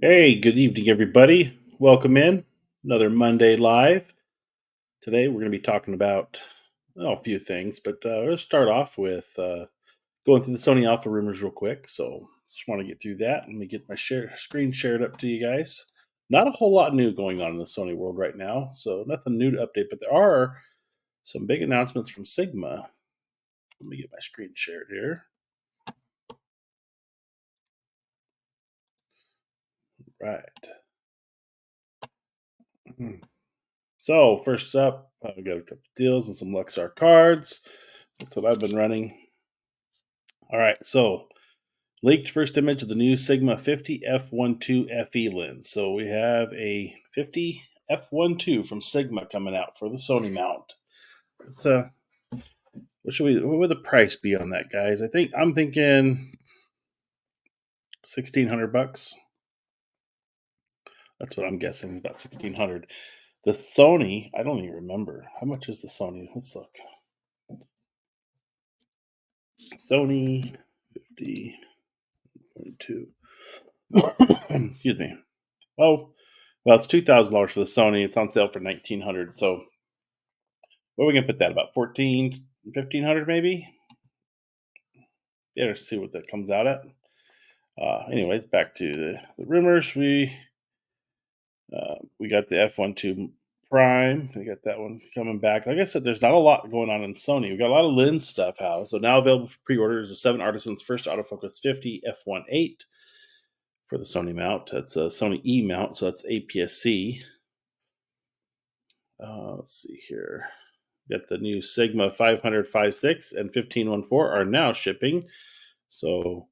Hey, good evening, everybody. Welcome in. Another Monday Live. Today, we're going to be talking about a few things, but let's start off with going through the Sony Alpha rumors real quick. So, just want to get through that. Let me get my screen shared up to you guys. Not a whole lot new going on in the Sony world right now, so nothing new to update, but there are some big announcements from Sigma. Let me get my screen shared here. Right. Mhm. So, first up, we got a couple deals and some Luxar cards. That's what I've been running. All right, so leaked first image of the new Sigma 50 f1.2 FE lens. So we have a 50 f1.2 from Sigma coming out for the Sony mount. It's what would the price be on that, guys? I'm thinking $1,600. That's what I'm guessing, about 1,600. The Sony, I don't even remember how much is the Sony. Let's look. Sony 50.2. Excuse me. Well, it's $2,000 for the Sony. It's on sale for 1,900. So what are we gonna put that about 14, 1,500 maybe? Yeah, let's see what that comes out at. Anyways, back to the rumors. We got the F1.2 Prime. We got that one coming back. Like I said, there's not a lot going on in Sony. We got a lot of lens stuff out. So now available for pre-order is the 7 Artisans first autofocus 50 f1.8 for the Sony mount. That's a Sony E mount, so that's APS-C. Let's see here. Got the new Sigma 500 5.6 and 1514 are now shipping. So,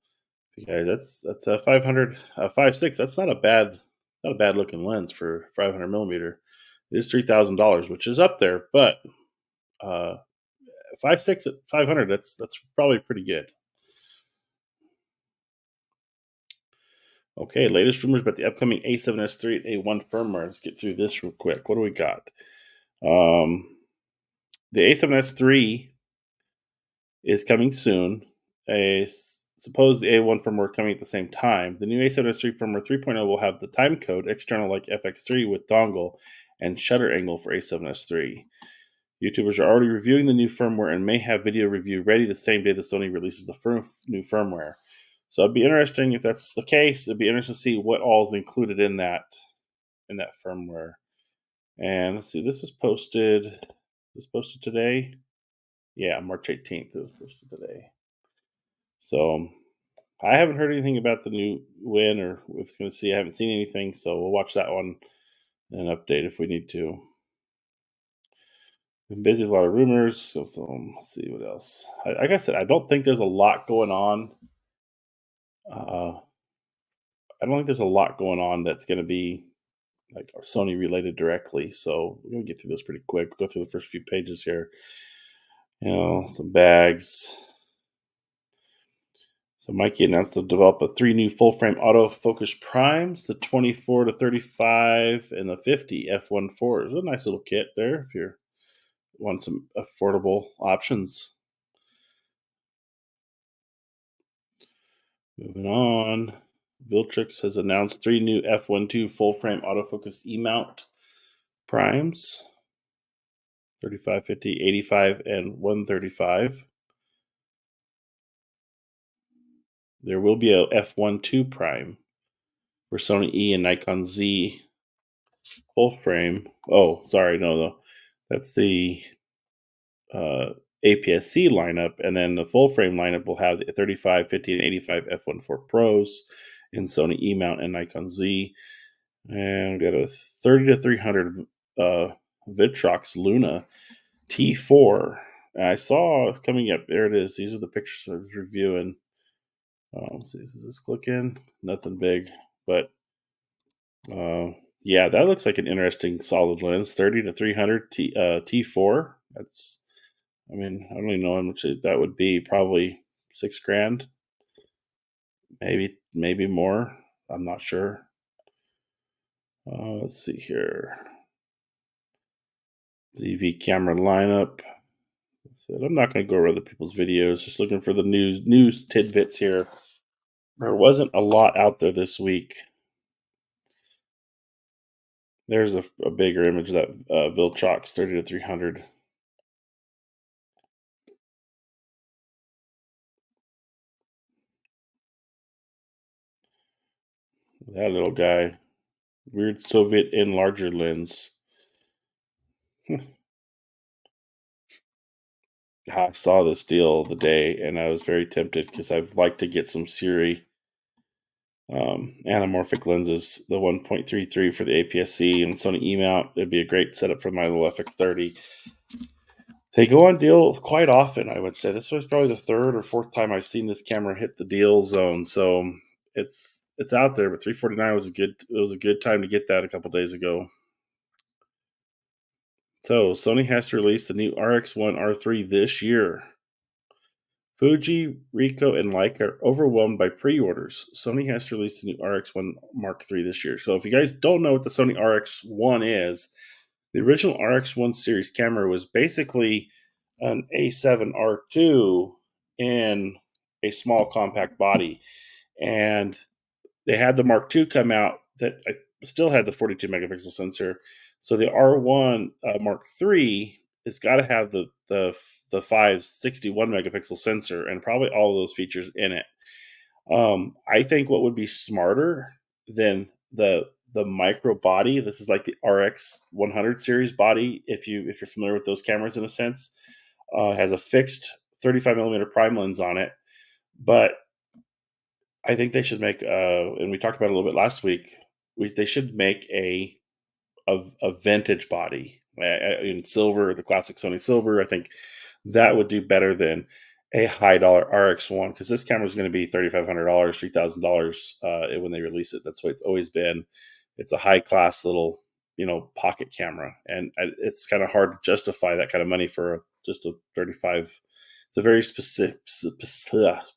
yeah, that's a 500 5.6. That's not a bad looking lens for 500 millimeter. It is $3,000, which is up there, but uh, 5.6 at 500. That's probably pretty good. Okay, latest rumors about the upcoming A7S3 and A1 firmware. Let's get through this real quick. What do we got? The A7S3 is coming soon. Suppose the A1 firmware coming at the same time. The new A7S3 firmware 3.0 will have the time code external like FX3 with dongle and shutter angle for A7S3. YouTubers are already reviewing the new firmware and may have video review ready the same day the Sony releases the new firmware. So it'd be interesting if that's the case. It'd be interesting to see what all is included in that firmware. And let's see, this was posted. This was posted today. Yeah, March 18th. It was posted today. So I haven't heard anything about the new win or if it's going to see. I haven't seen anything, so we'll watch that one and update if we need to. Been busy with a lot of rumors, so let's see what else. Like I said, I don't think there's a lot going on. Uh, I don't think there's a lot going on that's going to be like Sony related directly. So we're gonna get through this pretty quick. Go through the first few pages here. Some bags. So Mikey announced they'll develop three new full-frame autofocus primes, the 24 to 35 and the 50 f1.4. It's a nice little kit there if you want some affordable options. Moving on, Viltrix has announced three new f1.2 full-frame autofocus E-mount primes, 35, 50, 85, and 135. There will be a f1.2 prime for Sony E and Nikon Z full frame. Oh, sorry, no. That's the APS-C lineup, and then the full frame lineup will have the 35, 50, and 85 f1.4 Pros in Sony E mount and Nikon Z. And we got a 30 to 300 Vitrox Luna T4. I saw coming up. There it is. These are the pictures I was reviewing. Let's see, does this click in? Nothing big, but yeah, that looks like an interesting solid lens. 30 to 300 T4. That's, I mean, I don't even know how much that would be. Probably $6,000, maybe more. I'm not sure. Let's see here. ZV camera lineup. I'm not going to go over other people's videos. Just looking for the news tidbits here. There wasn't a lot out there this week. There's a bigger image of that Viltrox 30 to 300. That little guy. Weird Soviet enlarger lens. I saw this deal the day and I was very tempted because I'd like to get some Siri anamorphic lenses, the 1.33 for the APS-C and Sony E-mount. It'd be a great setup for my little FX30. They go on deal quite often, I would say. This was probably the third or fourth time I've seen this camera hit the deal zone. So it's out there, but 349 was a good time to get that a couple days ago. So Sony has to release the new RX1 R3 this year. Fuji, Ricoh, and Leica are overwhelmed by pre-orders. Sony has to release the new RX1 Mark III this year. So if you guys don't know what the Sony RX1 is, the original RX1 series camera was basically an A7R2 in a small compact body. And they had the Mark II come out that still had the 42 megapixel sensor. So the R1 Mark III has got to have the 561 megapixel sensor and probably all of those features in it. I think what would be smarter than the micro body. This is like the RX 100 series body. If you're familiar with those cameras in a sense, has a fixed 35 millimeter prime lens on it, but I think they should make, and we talked about it a little bit last week. They should make a vintage body in silver, the classic Sony silver. I think that would do better than a high dollar RX1 because this camera is going to be $3,500, $3,000 when they release it. That's what it's always been. It's a high class little pocket camera, and it's kind of hard to justify that kind of money for just a 35. It's a very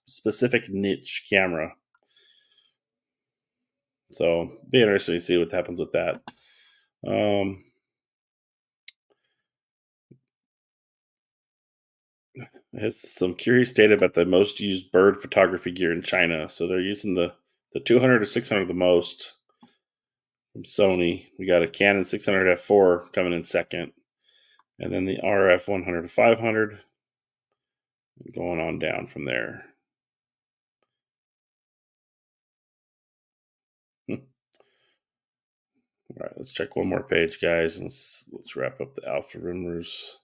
specific niche camera. So be interesting to see what happens with that. Has some curious data about the most used bird photography gear in China. So they're using the 200 to 600 the most from Sony. We got a Canon 600 f4 coming in second, and then the RF 100 to 500, going on down from there. All right, let's check one more page, guys, and let's wrap up the alpha rumors.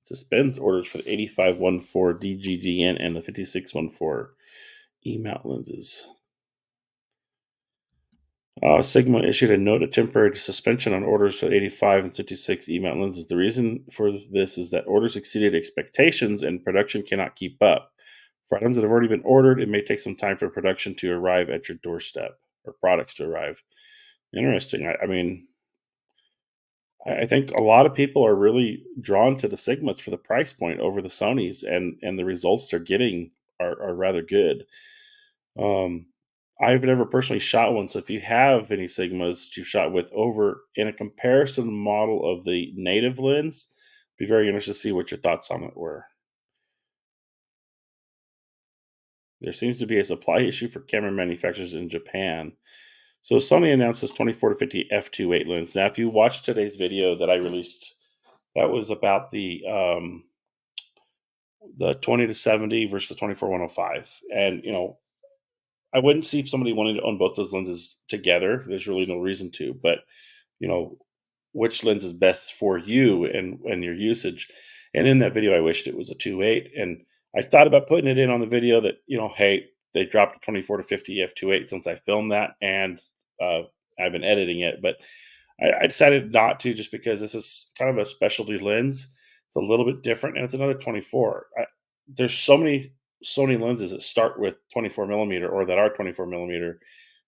Suspends orders for the 8514 DGDN and the 5614 E-mount lenses. Sigma issued a note of temporary suspension on orders for 85 and 56 E-mount lenses. The reason for this is that orders exceeded expectations and production cannot keep up. For items that have already been ordered, it may take some time for production to arrive at your doorstep or products to arrive. Interesting. I mean, I think a lot of people are really drawn to the Sigmas for the price point over the Sonys, and the results they're getting are rather good. I've never personally shot one, so if you have any Sigmas that you've shot with over in a comparison model of the native lens, be very interested to see what your thoughts on it were. There seems to be a supply issue for camera manufacturers in Japan. So Sony announced this 24 to 50 f2.8 lens. Now, if you watched today's video that I released, that was about the 20 to 70 versus the 24-105, and I wouldn't see somebody wanting to own both those lenses together. There's really no reason to, but you know, which lens is best for you and your usage. And in that video, I wished it was a 2.8. And I thought about putting it in on the video that, hey, they dropped a 24 to 50 f2.8 since I filmed that, and I've been editing it. But I decided not to, just because this is kind of a specialty lens. It's a little bit different, and it's another 24. There's so many Sony lenses that start with 24 millimeter or that are 24 millimeter.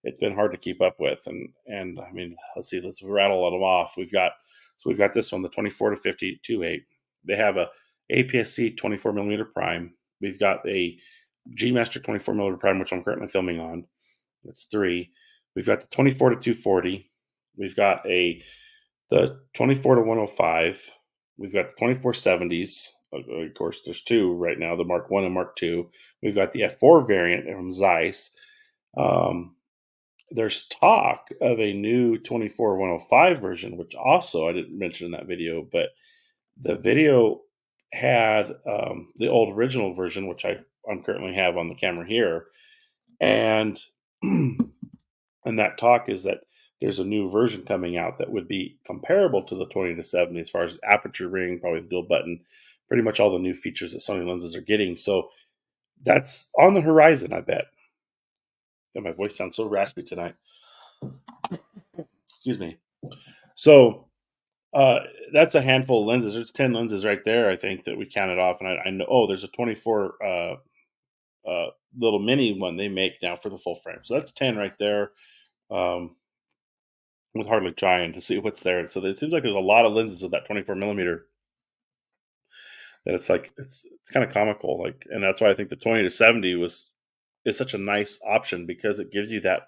It's been hard to keep up with, and I mean, let's rattle them off. We've got this one, the 24 to 50 2.8. They have a APS-C 24 millimeter prime. We've got a G Master 24 millimeter prime, which I'm currently filming on. That's 3. We've got the 24 to 240. We've got the 24 to 105. We've got the 2470s. Of course, there's 2 right now, the Mark 1 and Mark 2. We've got the F4 variant from Zeiss. there's talk of a new 24-105 version, which also I didn't mention in that video, but the video had the old original version, which I'm currently have on the camera here, and and that talk is that there's a new version coming out that would be comparable to the 20-70 as far as aperture ring, probably the dual button, pretty much all the new features that Sony lenses are getting. So that's on the horizon, I bet. God, my voice sounds so raspy tonight. Excuse me. So uh, that's a handful of lenses. There's 10 lenses right there, I think, that we counted off. And I know, oh, there's a 24 little mini one they make now for the full frame. So that's 10 right there. Um, with hardly trying to see what's there. So it seems like there's a lot of lenses with that 24 millimeter that it's like it's kind of comical. Like, and that's why I think the 20-70 is such a nice option because it gives you that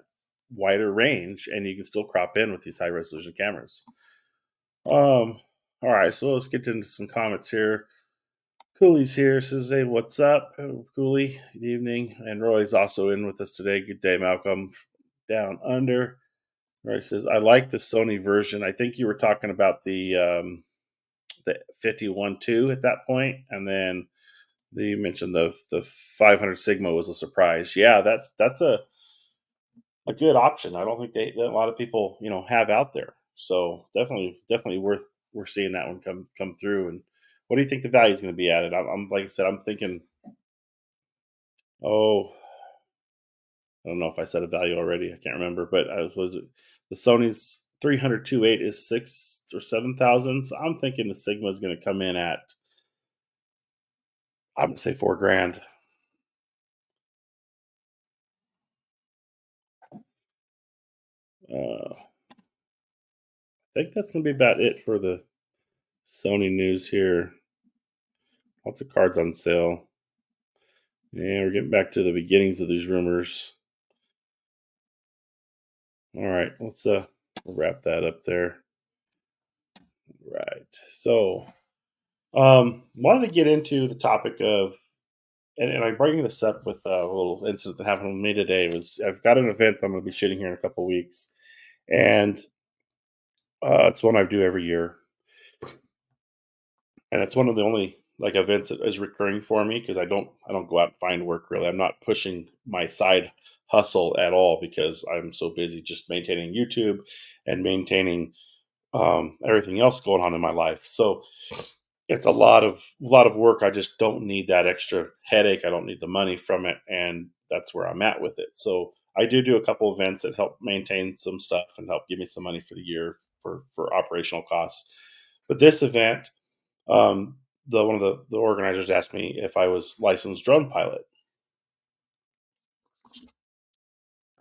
wider range and you can still crop in with these high resolution cameras. All right, so let's get into some comments here. Cooley's here, says, "Hey, what's up, Cooley? Good evening." And Roy's also in with us today. Good day, Malcolm. Down under. Roy says, "I like the Sony version. I think you were talking about the 51.2 at that point, and then you mentioned the 500 Sigma was a surprise. Yeah, that's a good option. I don't think that a lot of people have out there. So definitely worth we're seeing that one come through. And what do you think the value is going to be at it? I'm like I said, I'm thinking, oh, I don't know if I said a value already. I can't remember, but was it the Sony's 300 is 6 or 7 thousand. So I'm thinking the Sigma is going to come in at, I'm gonna say 4 grand. I think that's gonna be about it for the Sony news here. Lots of cards on sale. And we're getting back to the beginnings of these rumors. All right, let's wrap that up there. Right. So wanted to get into the topic of and I'm bringing this up with a little incident that happened with me today. Was I've got an event I'm going to be shooting here in a couple of weeks, and it's one I do every year, and it's one of the only like events that is recurring for me because I don't go out and find work really. I'm not pushing my side hustle at all because I'm so busy just maintaining YouTube and maintaining everything else going on in my life. So it's a lot of work. I just don't need that extra headache. I don't need the money from it, and that's where I'm at with it. So I do a couple events that help maintain some stuff and help give me some money for the year for operational costs. But this event, the one of the organizers asked me if I was licensed drone pilot,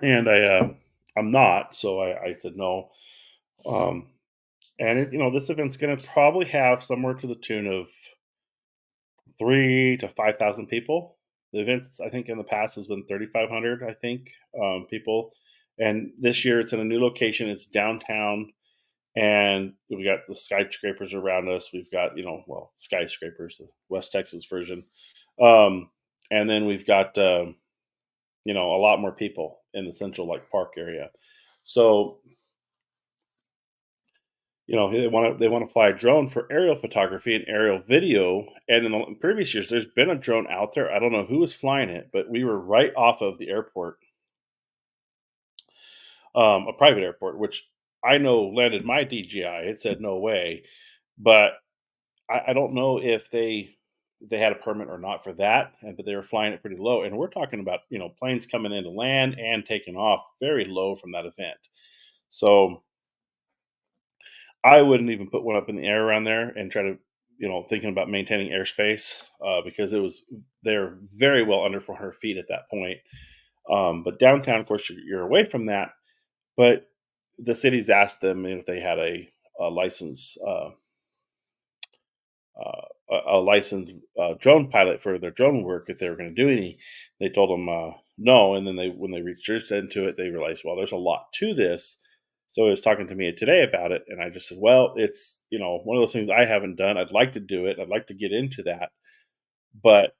and I'm not. So I said no. Um, and this event's going to probably have somewhere to the tune of 3 to 5,000 people. The events I think in the past has been 3,500. I think people, and this year it's in a new location. It's downtown, and we got the skyscrapers around us. We've got skyscrapers, the West Texas version, and then we've got a lot more people in the central like park area. So they want to fly a drone for aerial photography and aerial video. And in the previous years, there's been a drone out there. I don't know who was flying it, but we were right off of the airport, a private airport, which I know landed my DJI. It said no way, but I don't know if they had a permit or not for that, but they were flying it pretty low. And we're talking about planes coming into land and taking off very low from that event. So I wouldn't even put one up in the air around there and try to, thinking about maintaining airspace because they're very well under 400 feet at that point. But downtown, of course, you're away from that. But the cities asked them if they had a license, a licensed drone pilot for their drone work if they were going to do any. They told them no, and then when they researched into it, they realized, well, there's a lot to this. So he was talking to me today about it, and I just said, well, it's one of those things I haven't done. I'd like to do it. I'd like to get into that, but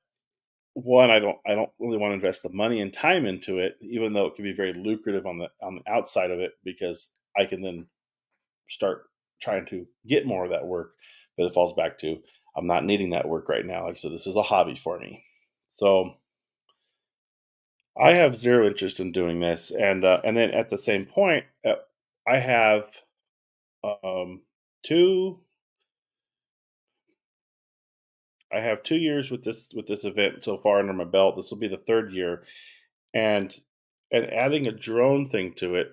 one, I don't really want to invest the money and time into it, even though it can be very lucrative on the outside of it, because I can then start trying to get more of that work. But it falls back to, I'm not needing that work right now. Like I said, this is a hobby for me. So I have zero interest in doing this, and then at the same point, I have um, two. I have 2 years with this event so far under my belt. This will be the third year, and adding a drone thing to it,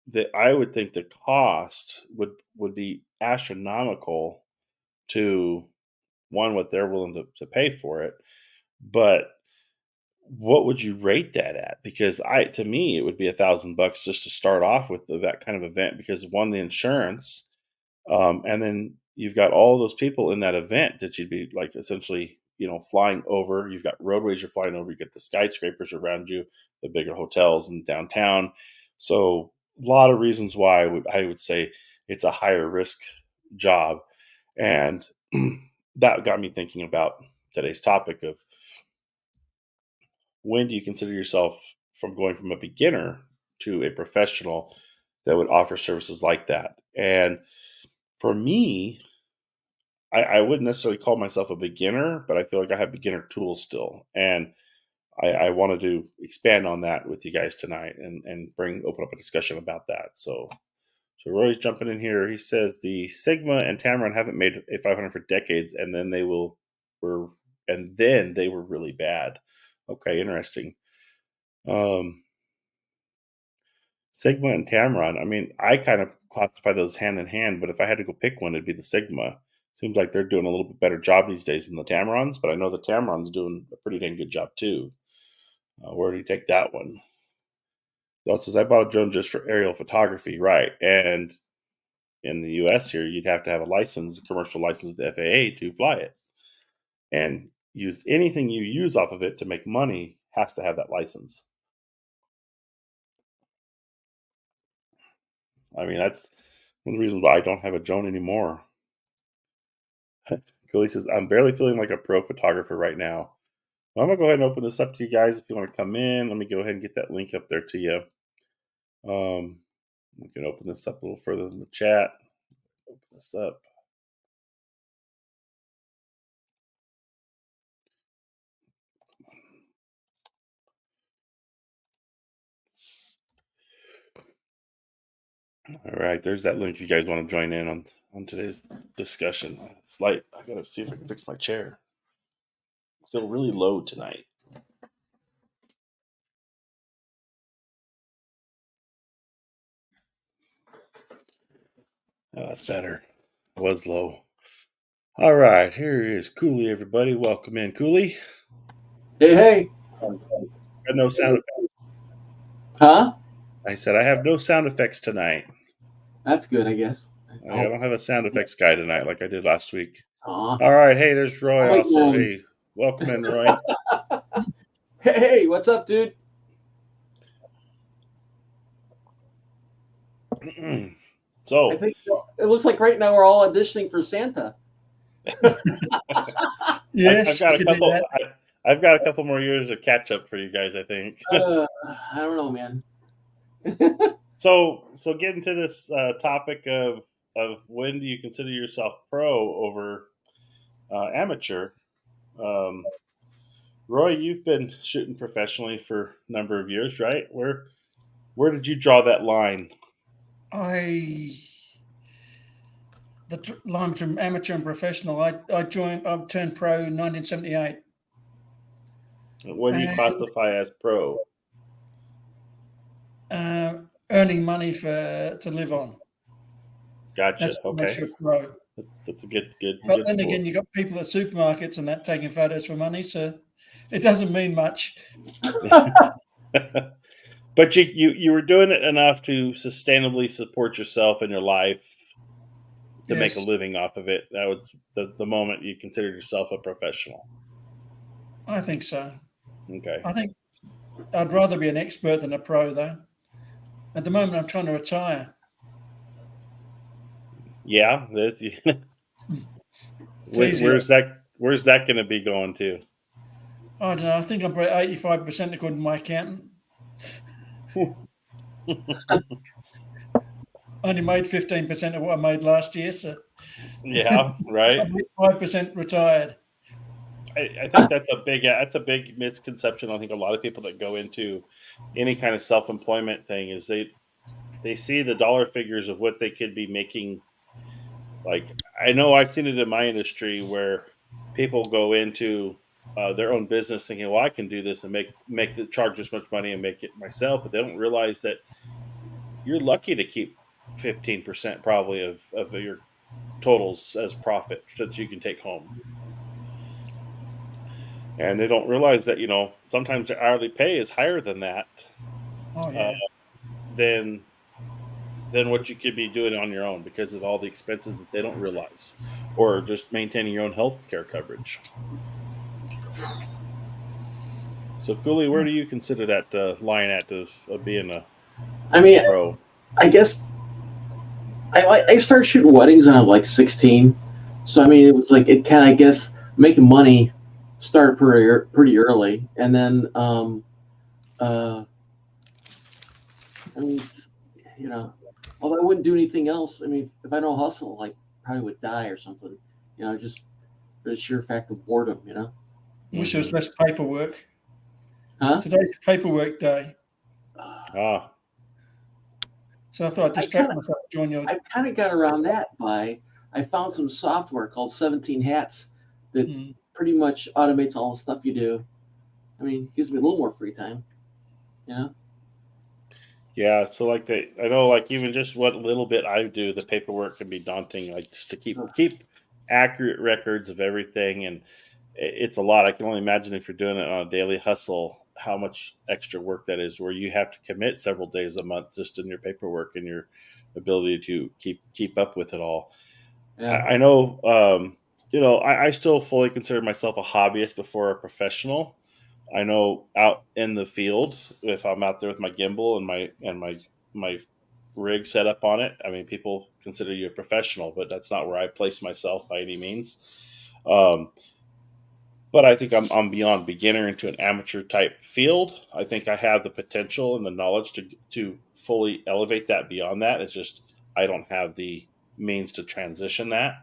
that I would think the cost would be astronomical to one, what they're willing to pay for it, but what would you rate that at? Because to me, it would be $1,000 just to start off with that kind of event. Because one, the insurance, and then you've got all those people in that event that you'd be like essentially, flying over. You've got roadways you're flying over. You get the skyscrapers around you, the bigger hotels in downtown. So a lot of reasons why I would say it's a higher risk job, and that got me thinking about today's topic of, when do you consider yourself from going from a beginner to a professional that would offer services like that? And for me, I wouldn't necessarily call myself a beginner, but I feel like I have beginner tools still. And I wanted to expand on that with you guys tonight, and open up a discussion about that. So Roy's jumping in here. He says the Sigma and Tamron haven't made a 500 for decades, and then were they were really bad. Okay, interesting. Um, Sigma and Tamron. I mean, I kind of classify those hand in hand, but if I had to go pick one, it'd be the Sigma. Seems like they're doing a little bit better job these days than the Tamrons, but I know the Tamron's doing a pretty dang good job too. Where do you take that one? Well, says I bought a drone just for aerial photography, right? And in the U.S. here, you'd have to have a license, a commercial license with the FAA to fly it, and use anything you use off of it to make money has to have that license. I mean, that's one of the reasons why I don't have a drone anymore. Cooley says, I'm barely feeling like a pro photographer right now. Well, I'm going to go ahead and open this up to you guys if you want to come in. Let me go ahead and get that link up there to you. We can open this up a little further in the chat. Open this up. All right, there's that link if you guys want to join in on today's discussion. It's light. I got to see if I can fix my chair. I feel really low tonight. Oh, that's better. It was low. All right, here is Cooley, everybody. Welcome in, Cooley. Hey, hey. Got no sound effects. Huh? I said I have no sound effects tonight. That's good, I guess. I don't have a sound effects guy tonight like I did last week. Aw. All right, hey, there's Roy Like, also. Hey, welcome in, Roy. hey, what's up, dude? I So think it looks like right now we're all auditioning for Santa. I've Yes, got we a could do couple. that. I've got a couple more years of catch up for you guys, I think. I don't know, man. So getting to this topic of when do you consider yourself pro over amateur? Um, Roy, you've been shooting professionally for a number of years, right? Where did you draw that line? The line from amateur and professional. I turned pro in 1978. What do you And classify as pro? earning money to live on. Gotcha. That's what makes Okay, you a pro. that's a good But then score. again, you got people at supermarkets and that taking photos for money, so it doesn't mean much. But you were doing it enough to sustainably support yourself and your life to make a Yes, living off of it. That was the moment you considered yourself a professional. I think so. Okay. I think I'd rather be an expert than a pro, though. At the moment, I'm trying to retire. Yeah. That's, It's easier. where's that going to be going to? I don't know. I think I'm about 85% according to my accountant. I only made 15% of what I made last year, so Yeah, right. I'm 5% retired. I think that's a big misconception. I think a lot of people that go into any kind of self-employment thing is they see the dollar figures of what they could be making. Like, I know I've seen it in my industry where people go into their own business thinking, "Well, I can do this and make the charge this much money and make it myself," but they don't realize that you're lucky to keep 15% probably of your totals as profit that you can take home. And they don't realize that, sometimes their hourly pay is higher than that, Oh, uh, yeah. than than what you could be doing on your own because of all the expenses that they don't realize, or just maintaining your own health care coverage. So, Cooley, where do you consider that line at of being I a mean, pro? I guess I started shooting weddings when I was like 16. So I mean, it was like it kind of, I guess, making money started pretty early, and then uh, I mean, you know, although I wouldn't do anything else. I mean, if I don't hustle, like probably would die or something. Just for the sheer fact of boredom. Wish there was Hmm. less paperwork. Huh? Today's paperwork day, Ah, so I thought I'd I distract kind of myself, join your. I kind of got around that by I found some software called 17 Hats that Mm. pretty much automates all the stuff you do. I mean, gives me a little more free time. You know? yeah. So, like, I know, like, even just what little bit I do, the paperwork can be daunting. Like, just to keep accurate records of everything, and it's a lot. I can only imagine if you're doing it on a daily hustle, how much extra work that is. Where you have to commit several days a month just in your paperwork and your ability to keep up with it all. Yeah. I know, I still fully consider myself a hobbyist before a professional. I know out in the field, if I'm out there with my gimbal and my rig set up on it, I mean, people consider you a professional, but that's not where I place myself by any means. Um, but I think I'm beyond beginner into an amateur type field. I think I have the potential and the knowledge to fully elevate that beyond that. It's just I don't have the means to transition that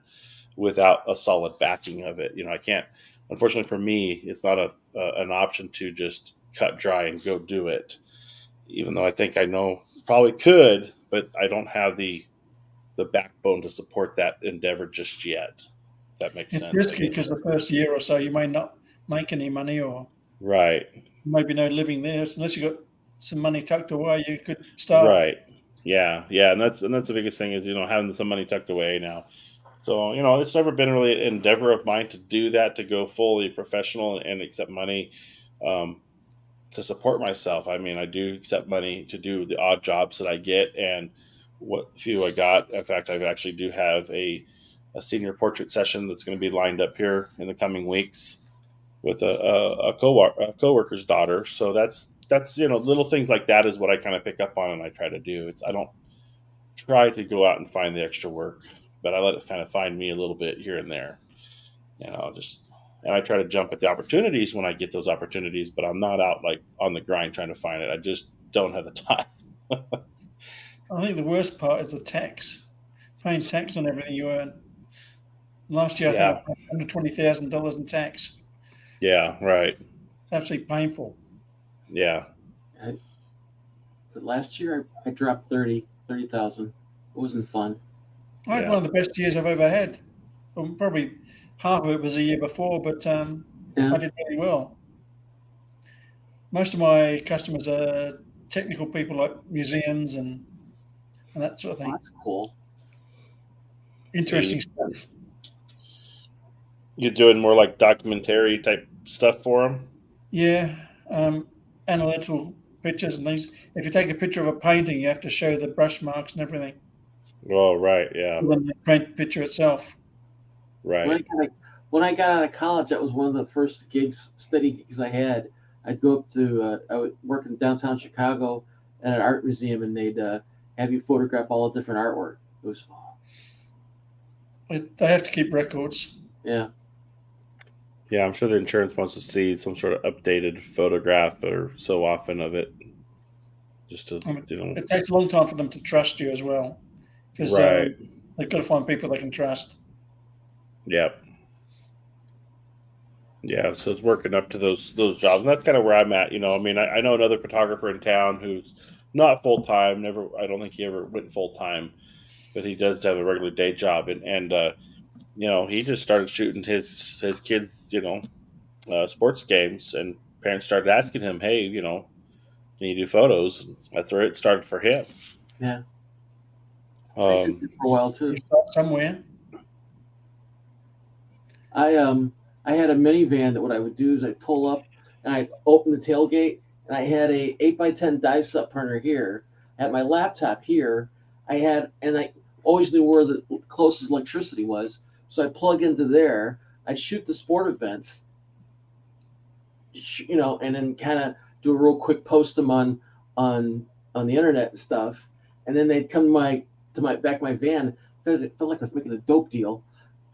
without a solid backing of it. I can't. Unfortunately for me, it's not an option to just cut dry and go do it. Even though I think I know probably could, but I don't have the backbone to support that endeavor just yet. If that makes It's sense, I risky guess. because the first year or so you may not make any money, or Right. maybe no living there. So unless you got some money tucked away, you could starve. Right. Yeah. Yeah. And that's the biggest thing is having some money tucked away now. So it's never been really an endeavor of mine to do that, to go fully professional and accept money um, to support myself. I mean, I do accept money to do the odd jobs that I get, and what few I got. In fact, I actually do have a senior portrait session that's going to be lined up here in the coming weeks with a coworker's daughter. So that's little things like that is what I kind of pick up on and I try to do. I don't try to go out and find the extra work, but I let it kind of find me a little bit here and there. Just and I try to jump at the opportunities when I get those opportunities, but I'm not out like on the grind trying to find it. I just don't have the time. I think the worst part is the tax, paying tax on everything you earn. Last year, I think I Yeah, paid $120,000 in tax. yeah, right. It's absolutely painful. Yeah, I, so last year I dropped 30,000. It wasn't fun. I had one yeah, of the best years I've ever had. Well, probably half of it was the year before, but Yeah. I did really well. Most of my customers are technical people like museums and that sort of Oh, thing. that's cool. yeah. Interesting stuff. You're doing more like documentary type stuff for them. Yeah, analytical pictures and things. If you take a picture of a painting, you have to show the brush marks and everything, Oh, right. Yeah, other than the print picture itself. When I right. got when I got out of college, that was one of the first steady gigs I had. I'd go up to I would work in downtown Chicago at an art museum, and they'd have you photograph all the different artwork. It was They have to keep records. yeah. Yeah, I'm sure the insurance wants to see some sort of updated photograph or so often of it, just to I mean, you know. it takes a long time for them to trust you as well, because Right. they've got to find people they can trust. Yep. Yeah, so it's working up to those jobs, and that's kind of where I'm at. I mean, I know another photographer in town who's not full time. Never, I don't think he ever went full time, but he does have a regular day job, and he just started shooting his kids, sports games, and parents started asking him, "Hey, can you do photos?" That's where it started for him. Yeah, I did Um, it for a while You too. start somewhere. I um I had a minivan that what I would do is I'd pull up and I'd open the tailgate and I had a 8x10 die set printer here. I had my laptop here. I always knew where the closest electricity was, so I plug into there. I'd shoot the sport events, and then kind of do a real quick post them on on the internet and stuff, and then they'd come to my back of my van. Felt like I was making a dope deal.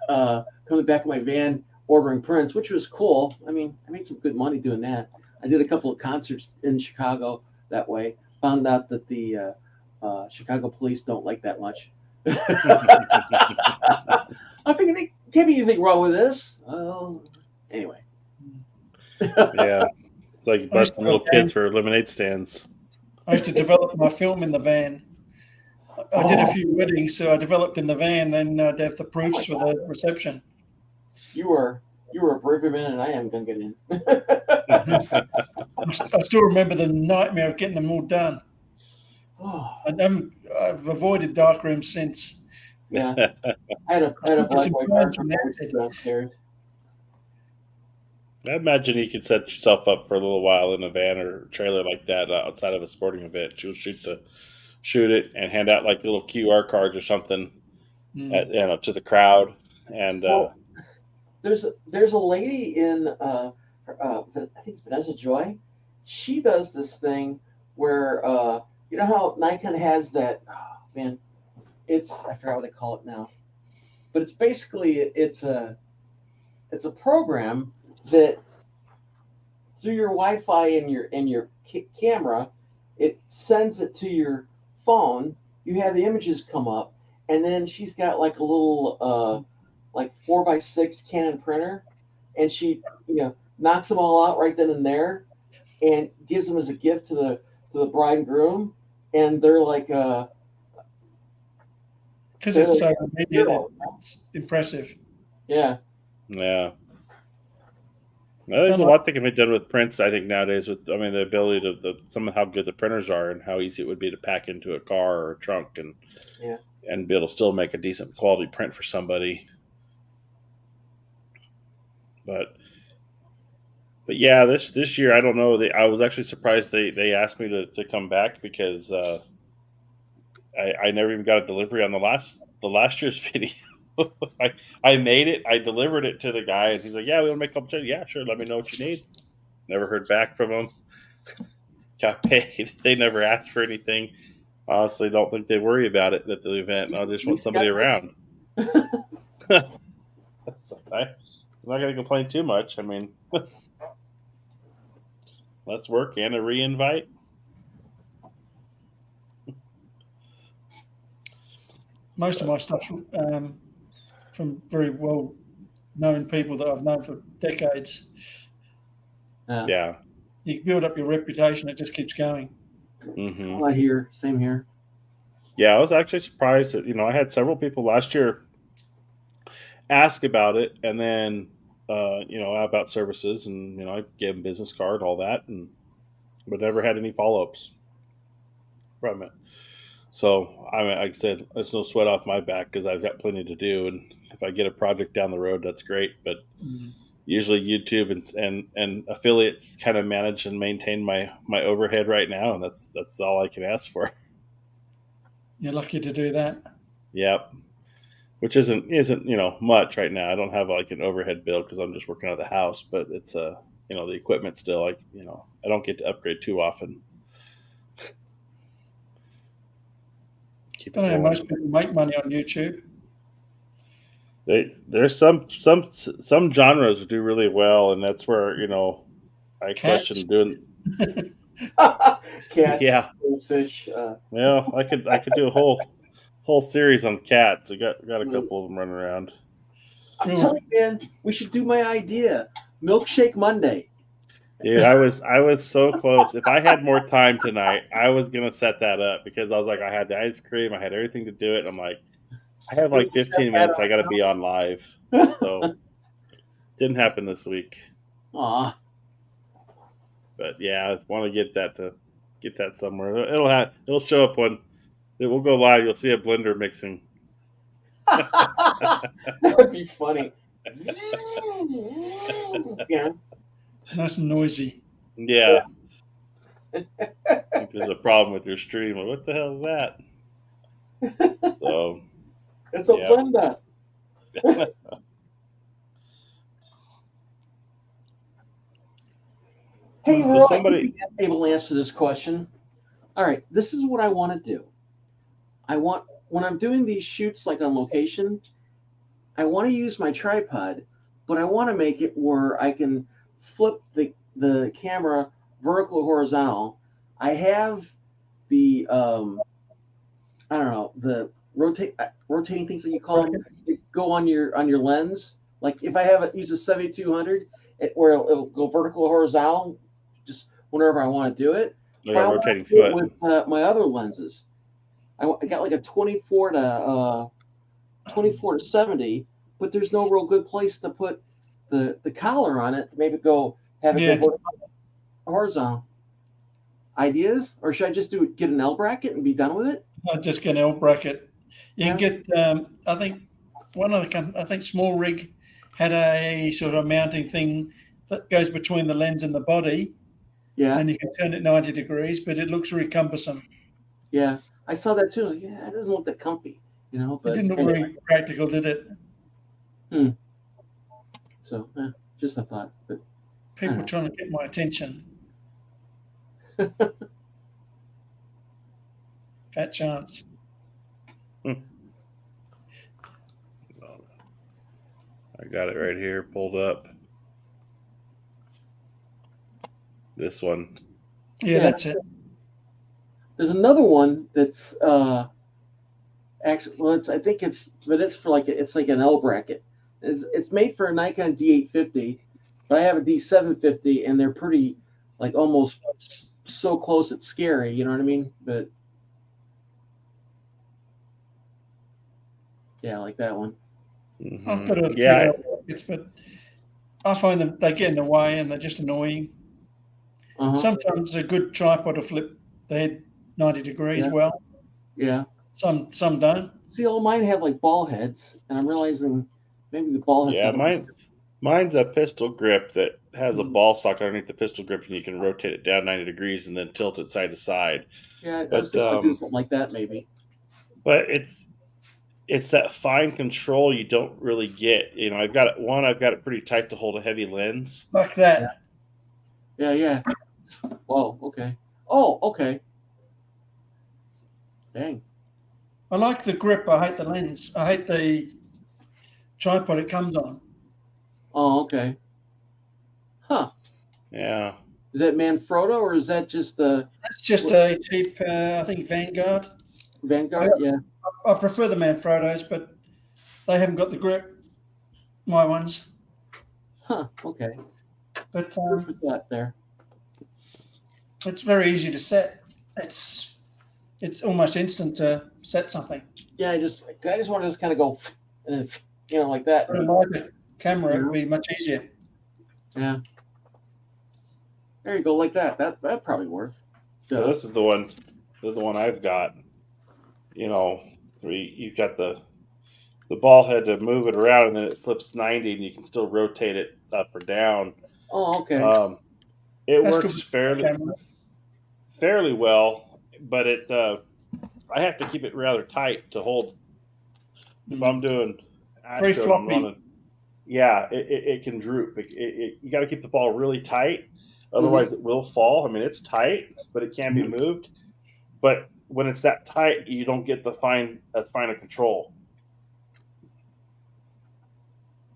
Coming back in my van ordering prints, which was cool. I mean, I made some good money doing that. I did a couple of concerts in Chicago that way. Found out that the Chicago police don't like that much. I figured there can't be anything wrong with this. Oh, anyway. yeah, it's like I used busting to, little kids for lemonade stands. I used to develop my film in the van. I did a Oh, few weddings, so I developed in the van. Then I'd have the oh proofs my for God. the reception. You were a braver man than I am gonna get in. I still remember the nightmare of getting them all done. Oh, I've avoided dark rooms since. yeah. I had a I did black some white plans darker from acid. downstairs. I imagine you could set yourself up for a little while in a van or trailer like that outside of a sporting event. You'll shoot it and hand out like little QR cards or something Mm. to the crowd. And Well, there's a lady in I think it's Vanessa Joy. She does this thing where you know how Nikon has that, oh, man, I forgot what they call it now, but it's basically it's a program that through your Wi-Fi and your camera, it sends it to your phone. You have the images come up, and then she's got like a little like 4x6 Canon printer, and she knocks them all out right then and there, and gives them as a gift to the bride and groom, and they're like Because they're it's like so immediate, hero. it's impressive. Yeah, yeah, well, there's Done a like lot that can be done with prints. I think nowadays, with I mean, the ability some of how good the printers are and how easy it would be to pack into a car or a trunk yeah. and be able to still make a decent quality print for somebody. But yeah, this year I don't know. I was actually surprised they asked me to come back because I never even got a delivery on the last year's video. I made it. I delivered it to the guy, and he's like, "Yeah, we want to make a couple changes. Yeah, sure. Let me know what you need." Never heard back from him. Got paid. They never asked for anything. Honestly, don't think they worry about it at the event. I just You want somebody schedule around. I'm not going to complain too much. I mean, less work and a re-invite. most of But my stuff from very well known people that I've known for decades. Yeah. yeah, You build up your reputation; it just keeps going. hmm I hear. Same here. yeah. I was actually surprised that I had several people last year ask about it, and then about services, and I gave them business card, all that, and but never had any follow ups from it. So I mean, like I said, there's no sweat off my back because I've got plenty to do, and if I get a project down the road, that's great. But Mm. usually YouTube and affiliates kind of manage and maintain my overhead right now, and that's all I can ask for. You're lucky to do that. Yep. Which isn't much right now. I don't have like an overhead bill because I'm just working out of the house, but it's the equipment still, like I don't get to upgrade too often. Keep Don't it know how going. most people make money on YouTube. There's some genres do really well, and that's where I Cats. question doing. Cats, Yeah, goldfish. well, I could do a whole series on cats. I got a couple of them running around. I'm Oh, telling you, man, we should do my idea. Milkshake Monday. Dude, I was so close. If I had more time tonight, I was gonna set that up because I was like, I had the ice cream, I had everything to do it. I'm like, I have Get a like little chef 15 hat minutes. I got to be on live, so didn't happen this week. on. But yeah, I want to get that somewhere. It'll show up when it will go live. You'll see a blender mixing. Aw. That would be funny. Yeah. nice and noisy. Yeah, I think there's a problem with your stream. Like, what the hell is that? So It's a yeah. blender. Hey, Well, Roy, you somebody, be able to answer this question. All right, this is what I want to do. When I'm doing these shoots like on location, I want to use my tripod, but I want to make it where I can flip the camera vertical or horizontal. I have the I don't know, the rotating things that you call them that go on your lens. Like if I use a 7200, where it'll go vertical or horizontal, just whenever I want to do it. I But got I a want rotating to do it foot. with my other lenses. I got like a 24 to 70, but there's no real good place to put the collar on it to maybe have it yeah, go it's vertical or horizontal. Ideas, or should I just get an L bracket and be done with it? not just an L bracket. You can Yeah, get, I think, I think Small Rig had a sort of mounting thing that goes between the lens and the body, yeah, and you can turn it 90 degrees, but it looks very cumbersome. yeah. I saw that too. I was like, yeah, it doesn't look that comfy, It But didn't look anyway, very practical, did it? so just a thought. But I People don't trying to get my attention. know. Fat chance. Hmm. I got it right here, pulled up. This one. Yeah, Yeah, that's it. there's another one that's actually but it's for it's like an L bracket. It's made for a Nikon D850, but I have a D750, and they're pretty like almost so close it's scary. You know what I mean? But yeah, like that one. I've got a few Yeah, L brackets, but I find them they get in the way and they're just annoying. Uh huh. Sometimes a good tripod will flip the head 90 degrees Yeah. well. Yeah. Some don't. See, all mine have like ball heads, and I'm realizing maybe the ball heads yeah. have a. Mine's a pistol grip that has a Hmm. ball stock underneath the pistol grip, and you can rotate it down 90 degrees and then tilt it side to side. Yeah, I was But thinking of doing something like that maybe. it's that fine control you don't really get. I've got it pretty tight to hold a heavy lens. Like Yeah. that. Yeah. Whoa. Okay. Oh. Okay. Dang. I like the grip. I hate the lens. I hate the tripod it comes on. Oh. Okay. Huh. Yeah. Is that Manfrotto, or is that just the It's just a cheap, I think, Vanguard. Vanguard? Yeah. I prefer the Manfrottos, but they haven't got the grip. My ones. Huh. Okay. But Food for thought there. it's very easy to set. It's almost instant to set something. Yeah. I just want to just kind of go, and like that. But in my camera, Yeah. it'd be much easier. Yeah. There you go, like that. That probably work. So this is the one. This is the one I've got. You've got the ball head to move it around, and then it flips 90, and you can still rotate it up or down. Oh, okay. It That's works good for camera. fairly well, but I have to keep it rather tight to hold. If I'm doing Very astro and I'm floppy. running, yeah, it can droop. You got to keep the ball really tight, otherwise it will fall. I mean, it's tight, but it can be moved. But when it's that tight, you don't get as fine a control.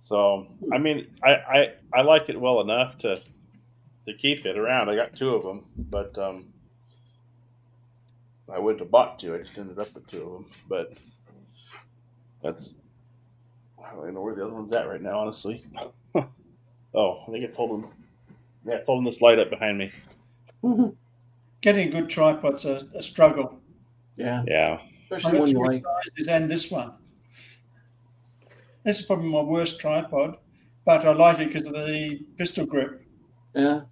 So I mean, I like it well enough to keep it around. I got 2 of them, but I wouldn't have bought 2. I just ended up with 2 of them. But that's I don't even know where the other one's at right now, honestly. Oh, I think it's holding. Yeah, it's holding this light up behind me. Getting a good tripod's a struggle. Yeah. Yeah. Especially I've got when you 3 like. sizes and this one. This is probably my worst tripod, but I like it because of the pistol grip. Yeah.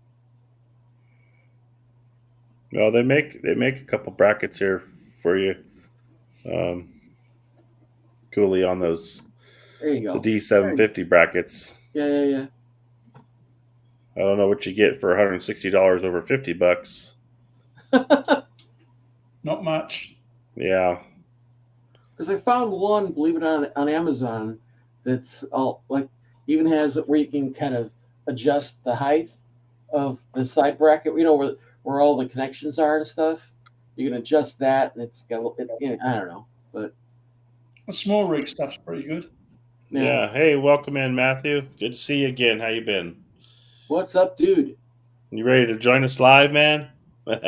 Well, they make a couple brackets here for you, Cooley, on those There you the go. D750 brackets. Yeah. I don't know what you get for $160 over $50. Not much. Yeah. Because I found one, believe it on Amazon, that's all like even has it where you can kind of adjust the height of the side bracket. You know where all the connections are and stuff. You can adjust that, and it's got. I don't know, but The small rig stuff's pretty good. Yeah. Hey, welcome in, Matthew. Good to see you again. How you been? What's up, dude? You ready to join us live, man? You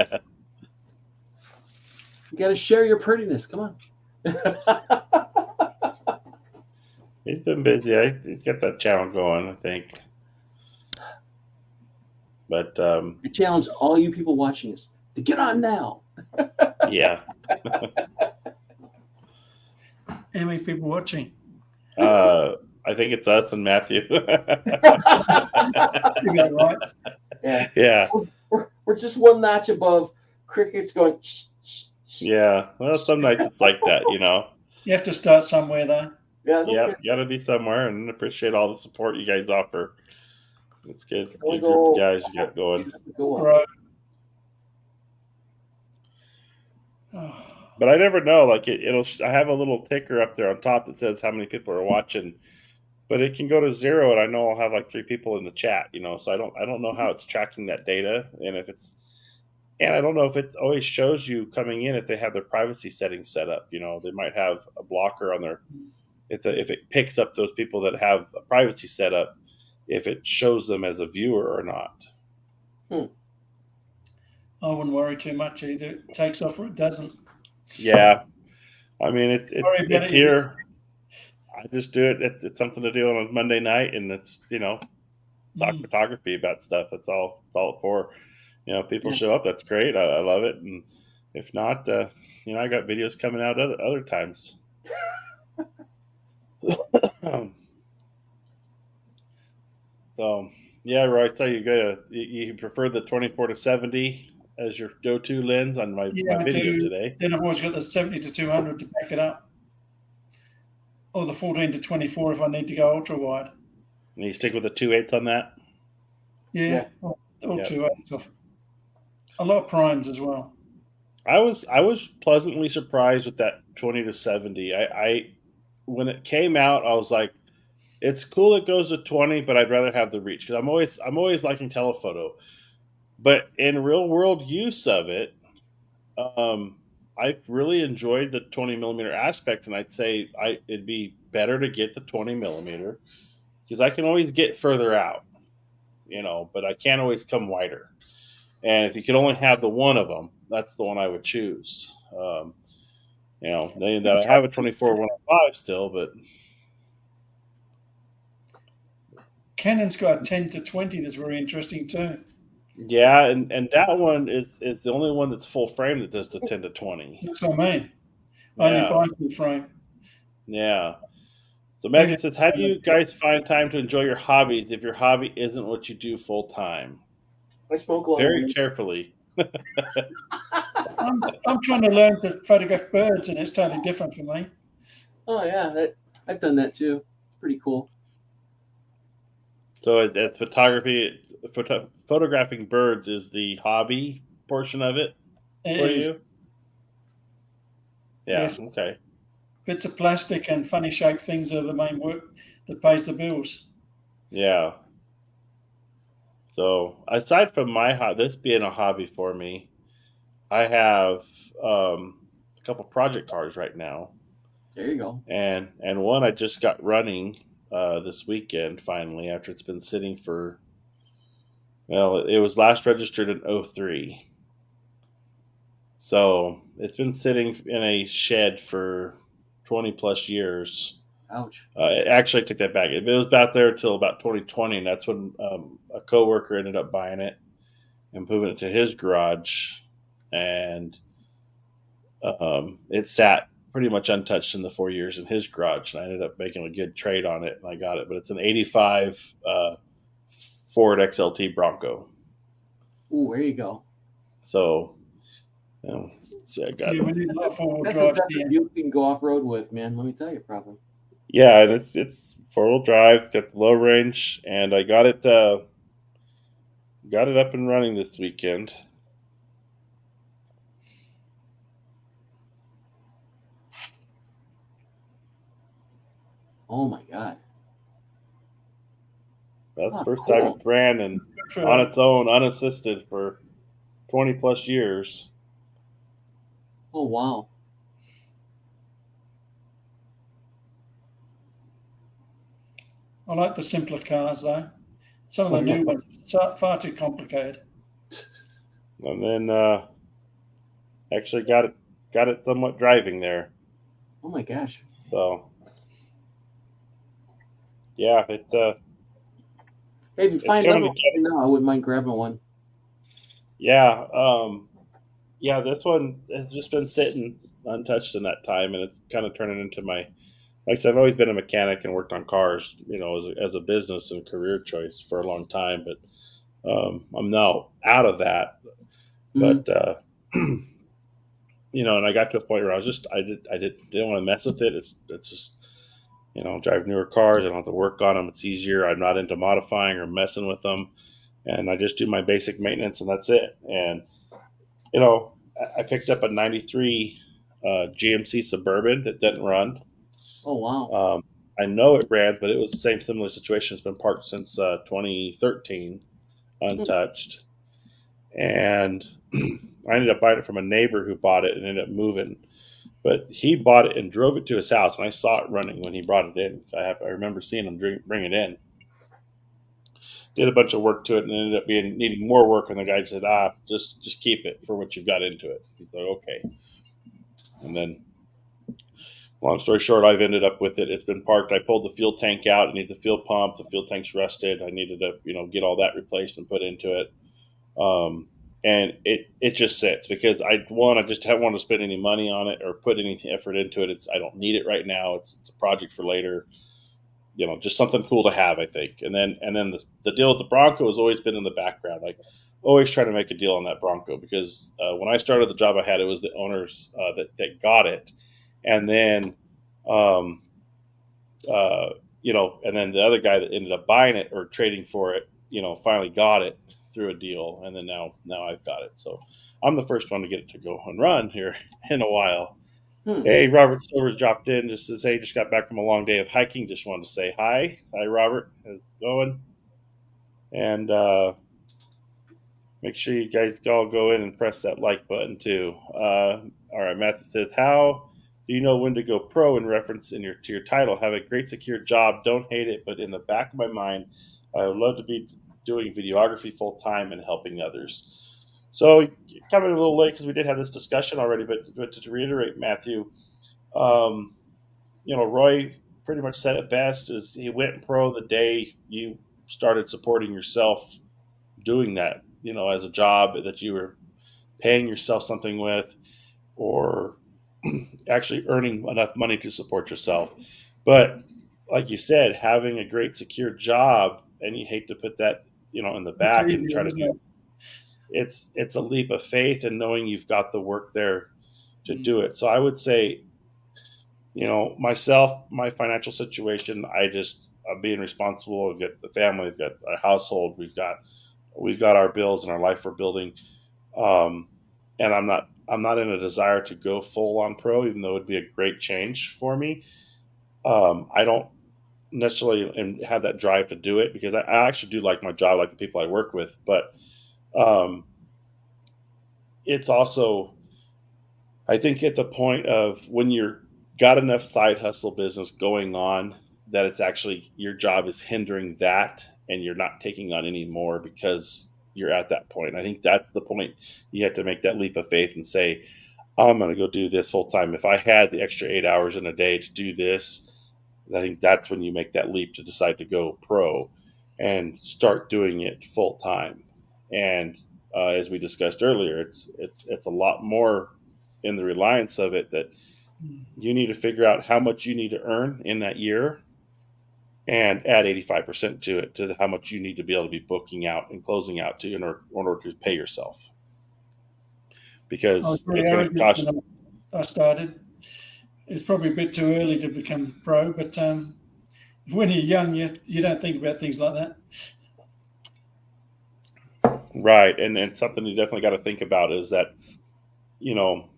got to share your prettiness. Come on. He's been busy. He's got that channel going, I think. But I challenge all you people watching this to get on now. yeah. How many people watching? I think it's us and Matthew. You got it right. Yeah. Yeah. We're just one notch above crickets going. Shh, shh, shh. Yeah. Well, some nights it's like that, you know. You have to start somewhere, though. Yeah. Yep, got to be somewhere, and appreciate all the support you guys offer. It's good. It's a We'll good group of go- guys you got going. Go on. Right. Oh, But I never know. Like it'll. I have a little ticker up there on top that says how many people are watching, but it can go to 0, and I know I'll have like 3 people in the chat. You know, so I don't know how it's tracking that data, and if it's, and I don't know if it always shows you coming in if they have their privacy settings set up. You know, they might have a blocker on their. If it picks up those people that have a privacy set up, if it shows them as a viewer or not. I wouldn't worry too much either. It takes off or it doesn't. Yeah, I mean Worry it's about it, here. I just do it. It's something to do on a Monday night, and it's talk photography about stuff. That's all. It's all for. People show up. That's great. I love it. And if not, I got videos coming out other times. So yeah, Roy, I tell you prefer the 24-70 as your go-to lens on my video today. Then I've always got the 70 to 200 to back it up, or the 14 to 24 if I need to go ultra wide. And you stick with the 2.8s on that. Yeah. All 2.8s. A lot of primes as well. I was pleasantly surprised with that 20 to 70. I when it came out, I was like, it's cool it goes to 20, but I'd rather have the reach because I'm always liking telephoto. But in real world use of it, I really enjoyed the 20 millimeter aspect, and I'd say it'd be better to get the 20 millimeter because I can always get further out, but I can't always come wider. And if you could only have the one of them, that's the one I would choose. I have a 24-105 still, but Canon's got a 10 to 20 that's very interesting too. yeah, and that one is the only one that's full frame that does the 10 to 20. That's what I mean. I only buy full frame. Yeah. So Megan says, how do you guys find time to enjoy your hobbies if your hobby isn't what you do full time? I smoke a lot. Very carefully. I'm trying to learn to photograph birds, and it's totally different for me. Oh yeah, I've done that too. It's pretty cool. So as photographing birds is the hobby portion of it for you? Yeah. Yes. Okay. Bits of plastic and funny shaped things are the main work that pays the bills. Yeah. So aside from this being a hobby for me, I have a couple project cars right now. There you go. And one I just got running this weekend finally after it's been sitting for, well, it was last registered in '03. So it's been sitting in a shed for 20 plus years. Ouch. Actually, I took that back. It was back there until about 2020, and that's when a coworker ended up buying it and moving it to his garage, and it sat pretty much untouched in the 4 years in his garage. And I ended up making a good trade on it, and I got it. But it's an '85 Ford XLT Bronco. Ooh, there you go. So, see, I got Yeah, it. we need a lot of four-wheel That's drive something here. you can go off road with, man. Let me tell you, probably. Yeah, and it's 4-wheel drive, got the low range, and I got it up and running this weekend. Oh my God. That's the Oh, first time cool. it ran and on its own, unassisted for 20 plus years. Oh wow. I like the simpler cars though. Some of the Oh, yeah. new ones are far too complicated. And then actually got it somewhat driving there. Oh my gosh. So yeah, Hey, if you it's find coming another one, together. no, I wouldn't mind grabbing one. Yeah, yeah, this one has just been sitting untouched in that time, and it's kind of turning into my, like I said, I've always been a mechanic and worked on cars, as a business and career choice for a long time. But I'm now out of that. Mm. But and I got to a point where I didn't want to mess with it. It's just drive newer cars. I don't have to work on them. It's easier. I'm not into modifying or messing with them, and I just do my basic maintenance, and that's it. And I picked up a '93 GMC Suburban that didn't run. Oh wow. I know it ran, but it was the same similar situation. It's been parked since 2013, Mm. untouched. And I ended up buying it from a neighbor who bought it and ended up moving. But he bought it and drove it to his house, and I saw it running when he brought it in. I remember seeing him bring it in. Did a bunch of work to it, and ended up needing more work. And the guy said, just keep it for what you've got into it." He's like, "Okay." And then, long story short, I've ended up with it. It's been parked. I pulled the fuel tank out. It needs a fuel pump. The fuel tank's rusted. I needed to, get all that replaced and put into it. And it just sits because I just haven't want to spend any money on it or put any effort into it. I don't need it right now. It's a project for later. Just something cool to have, I think. And then the deal with the Bronco has always been in the background. Like, always trying to make a deal on that Bronco because when I started the job I had, it was the owners that got it, and then um, and then the other guy that ended up buying it or trading for it, finally got it through a deal, and then now I've got it. So I'm the first one to get it to go and run here in a while. Hmm. Hey, Robert Silver's dropped in. Just says, "Hey, just got back from a long day of hiking. Just wanted to say hi. Hi, Robert. How's it going?" And make sure you guys all go in and press that like button too. All right, Matthew says, "How do you know when to go pro in reference to your title? Have a great secure job. Don't hate it, but in the back of my mind, I would love to be doing videography full time and helping others." So coming a little late because we did have this discussion already, but to reiterate, Matthew, um, Roy pretty much said it best: is he went pro the day you started supporting yourself doing that, as a job that you were paying yourself something with, or actually earning enough money to support yourself. But like you said, having a great secure job, and you hate to put that, in the It's back and try easier, to isn't do it? it's a leap of faith and knowing you've got the work there to Mm. do it. So I would say, myself, my financial situation, I'm being responsible. We've got the family, we've got a household, we've got our bills and our life we're building. Um, and I'm not in a desire to go full on pro, even though it'd be a great change for me. I don't necessarily have that drive to do it because I actually do like my job, like the people I work with, but um, it's also, I think, at the point of when you're got enough side hustle business going on that it's actually your job is hindering that, and you're not taking on any more because you're at that point. I think that's the point. You have to make that leap of faith and say, I'm going to go do this full time. If I had the extra 8 hours in a day to do this, I think that's when you make that leap to decide to go pro and start doing it full time. And as we discussed earlier, it's a lot more in the reliance of it that you need to figure out how much you need to earn in that year and add 85% to it, to how much you need to be able to be booking out and closing out to in order to pay yourself, I was because very it's going to arrogant cost. when I started. It's probably a bit too early to become pro, but when you're young, you don't think about things like that. Right, and something you definitely got to think about is that, you know,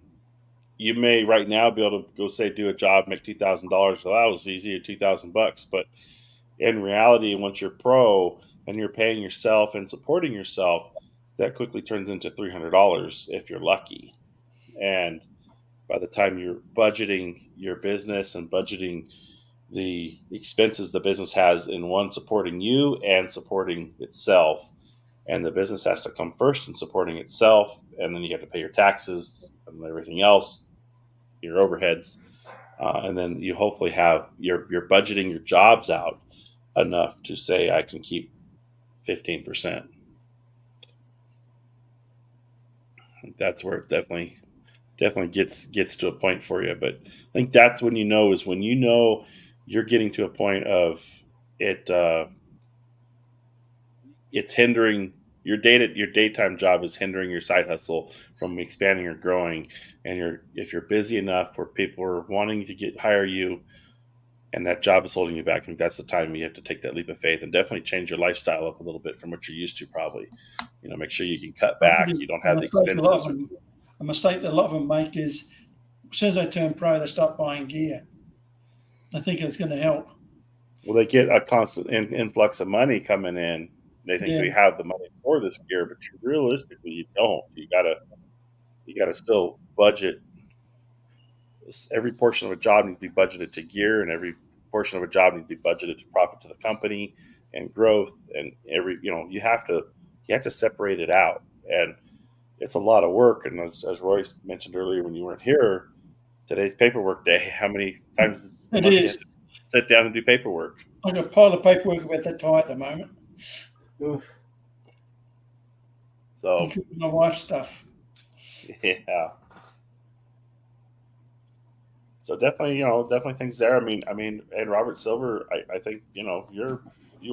you may right now be able to go say do a job, make $2,000. Well, that was easy, $2,000, but in reality, once you're pro and you're paying yourself and supporting yourself, that quickly turns into $300 if you're lucky. And by the time you're budgeting your business and budgeting the expenses the business has in one supporting you and supporting itself, and the business has to come first in supporting itself, and then you have to pay your taxes and everything else, your overheads, and then you hopefully have you're budgeting your jobs out enough to say I can keep 15%. That's where it definitely gets to a point for you. But I think that's when you know is when you know you're getting to a point of it. It's hindering your daytime job is hindering your side hustle from expanding or growing. And if you're busy enough where people are wanting to hire you, and that job is holding you back, I think that's the time you have to take that leap of faith and definitely change your lifestyle up a little bit from what you're used to. Probably, make sure you can cut back. You don't have the expenses. A mistake that a lot of them make is as soon as they turn pro, they start buying gear. They think it's going to help. Well, they get a constant influx of money coming in. They think they have the money for this gear, but realistically, you don't. You gotta still budget. Every portion of a job needs to be budgeted to gear, and every portion of a job needs to be budgeted to profit to the company and growth. And you have to separate it out, and it's a lot of work. And as Roy mentioned earlier, when you weren't here, today's paperwork day. How many times a month you have to sit down and do paperwork? I've got a pile of paperwork about that high at the moment. Oof. So including my wife's stuff. Yeah. So definitely things there. I mean, and Robert Silver, I think you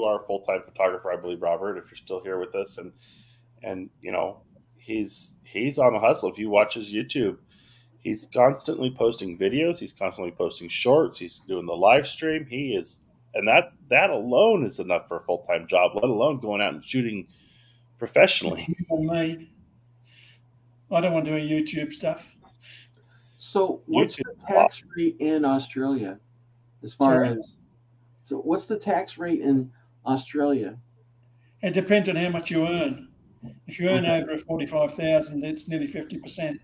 are a full time photographer, I believe, Robert, if you're still here with us, and he's on a hustle. If you watch his YouTube, he's constantly posting videos, he's constantly posting shorts, he's doing the live stream. And that alone is enough for a full time job, let alone going out and shooting professionally. I don't want to do YouTube stuff. So what's the tax rate in Australia what's the tax rate in Australia? It depends on how much you earn. If you earn over 45,000, it's nearly 50%.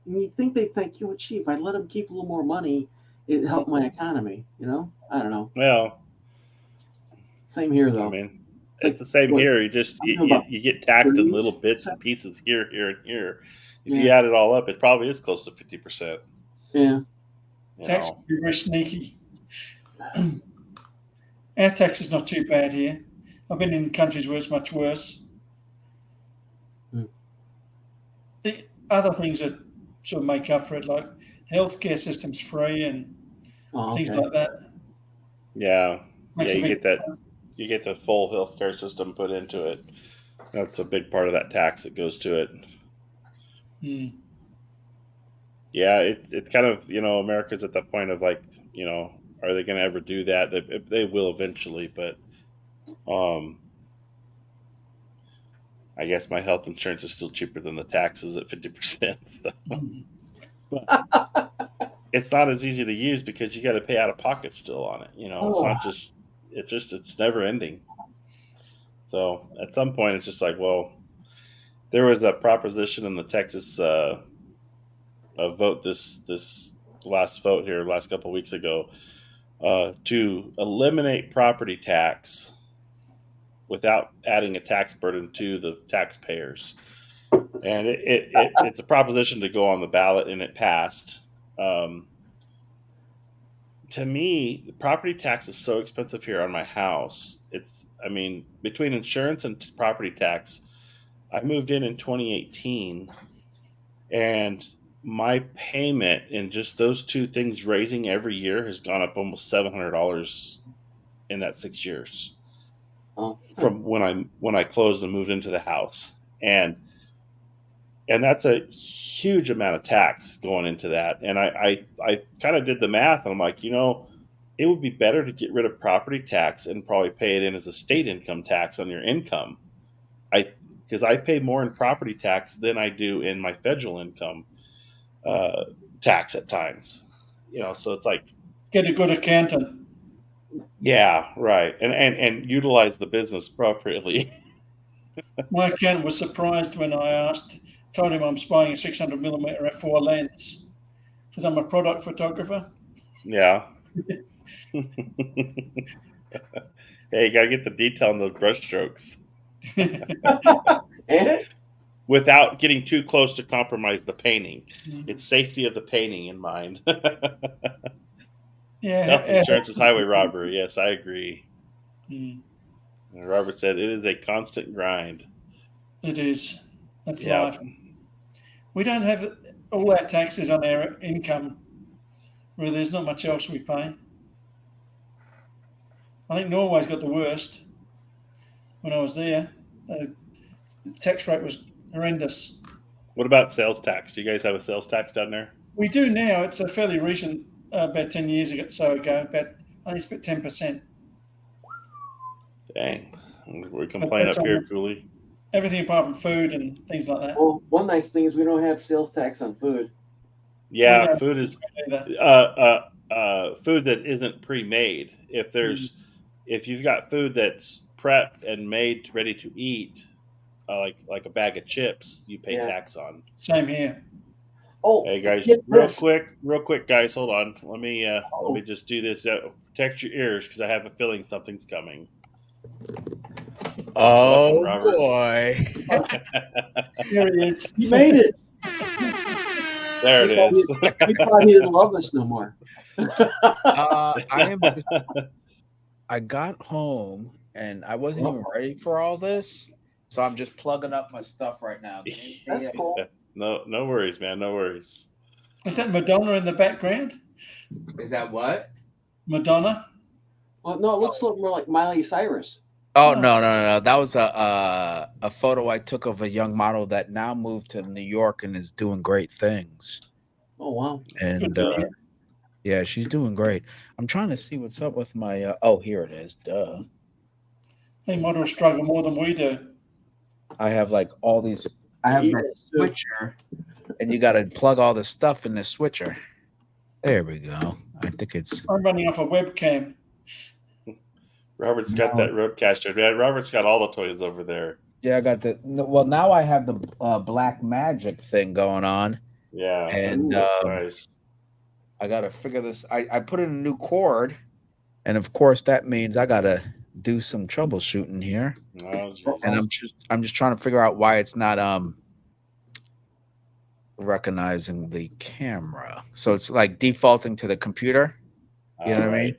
You think they think, gee, if I let them keep a little more money, it helped my economy, I don't know. Well, same here though. I mean, it's the same here. You just you get taxed in little bits and pieces here and here. If you add it all up, it probably is close to 50%. Yeah. Tax can be very sneaky. Our tax is not too bad here. I've been in countries where it's much worse. The other things that sort of make up for it, like the healthcare system's free and things like that. Yeah. You get that. You get the full healthcare system put into it. That's a big part of that tax that goes to it. Yeah, it's kind of, America's at that point of like, are they going to ever do that? They will eventually, but I guess my health insurance is still cheaper than the taxes at 50%. So. But it's not as easy to use because you got to pay out of pocket still on it. It's not just, it's never ending. So at some point, it's just like, well, there was a proposition in the Texas vote this last vote here last couple of weeks ago to eliminate property tax without adding a tax burden to the taxpayers. And it's a proposition to go on the ballot, and it passed. To me, the property tax is so expensive here on my house. I mean, between insurance and property tax, I moved in 2018, and my payment in just those two things raising every year has gone up almost $700 in that 6 years from when I closed and moved into the house. And that's a huge amount of tax going into that. And I kind of did the math, and I'm like, it would be better to get rid of property tax and probably pay it in as a state income tax on your income. Because I pay more in property tax than I do in my federal income tax at times. So it's like, Get a good accountant. Yeah, right. And utilize the business appropriately. My accountant was surprised when I told him I'm buying a 600mm f4 lens because I'm a product photographer. Yeah. Hey, you got to get the detail on those brush strokes. Without getting too close to compromise the painting. Mm-hmm. It's safety of the painting in mind. Yeah. Health insurance is highway robbery. Yes, I agree. Robert said it is a constant grind. It is. That's life. We don't have all our taxes on our income. Really, there's not much else we pay. I think Norway's got the worst. When I was there, the tax rate was horrendous. What about sales tax? Do you guys have a sales tax down there? We do now. It's a fairly recent, about 10 years ago. I think it's about 10%. Dang. We complain up here, Cooley. Everything apart from food and things like that. Well, one nice thing is we don't have sales tax on food. Yeah, food is food that isn't pre-made. If you've got food that's prepped and made ready to eat, like a bag of chips, you pay tax on. Same here. Oh, hey guys, real quick, guys, hold on. Let me just do this. Protect your ears because I have a feeling something's coming. Oh boy! Here he is. He made it. There it is. He thought he didn't love us no more. I got home and I wasn't even ready for all this, so I'm just plugging up my stuff right now. That's cool. No worries, man. No worries. Is that Madonna in the background? Is that what? Madonna? Well, no, it looks a little more like Miley Cyrus. Oh no! That was a photo I took of a young model that now moved to New York and is doing great things. Oh wow! And yeah, she's doing great. I'm trying to see what's up with my. Here it is. Duh. I think models struggle more than we do. I have like all these. I have that switcher, and you got to plug all the stuff in the switcher. There we go. I think it's. I'm running off a webcam. Robert's got that roadcaster. Man, Robert's got all the toys over there. Yeah, I got the. Well, now I have the Black Magic thing going on. Yeah, and nice. I got to figure this. I put in a new cord, and of course that means I got to do some troubleshooting here. Oh, and I'm just trying to figure out why it's not recognizing the camera. So it's like defaulting to the computer. You know what I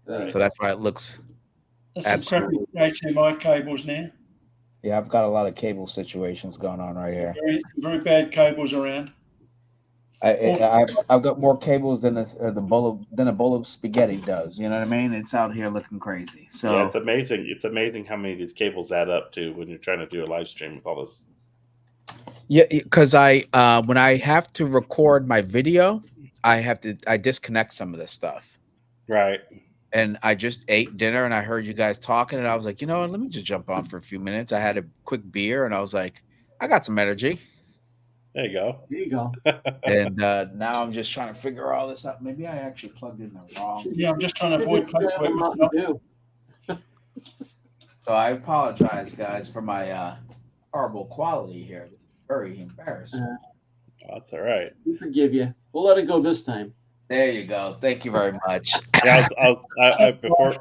mean? So that's why it looks. There's some crappy HDMI cables now. Yeah, I've got a lot of cable situations going on right here. Very bad cables around. I've got more cables than a bowl of spaghetti does. You know what I mean? It's out here looking crazy. So yeah, it's amazing. It's amazing how many of these cables add up to when you're trying to do a live stream with all this. Yeah, because when I have to record my video, I disconnect some of this stuff. Right. And I just ate dinner and I heard you guys talking and I was like, you know what, let me just jump on for a few minutes. I had a quick beer and I was like, I got some energy. There you go. There you go. And now I'm just trying to figure all this out. Maybe I actually plugged in the wrong. Yeah, I'm just trying to avoid So I apologize, guys, for my horrible quality here. It's very embarrassing. That's all right. We forgive you. We'll let it go this time. There you go. Thank you very much. Yeah,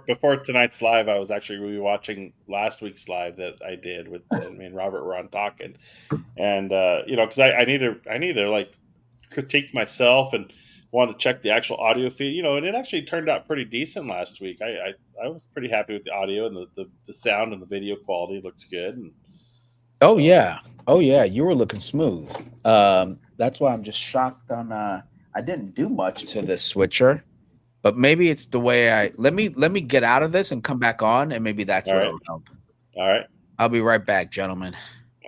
before tonight's live, I was actually rewatching last week's live that I did with me and Robert were on talking, and because I need to like critique myself and wanted to check the actual audio feed, and it actually turned out pretty decent last week. I was pretty happy with the audio and the sound and the video quality looked good. And Oh yeah. Oh yeah. You were looking smooth. That's why I'm just shocked on I didn't do much to this switcher, but maybe it's the way let me get out of this and come back on, and maybe that's All what right. will help. All right. I'll be right back, gentlemen.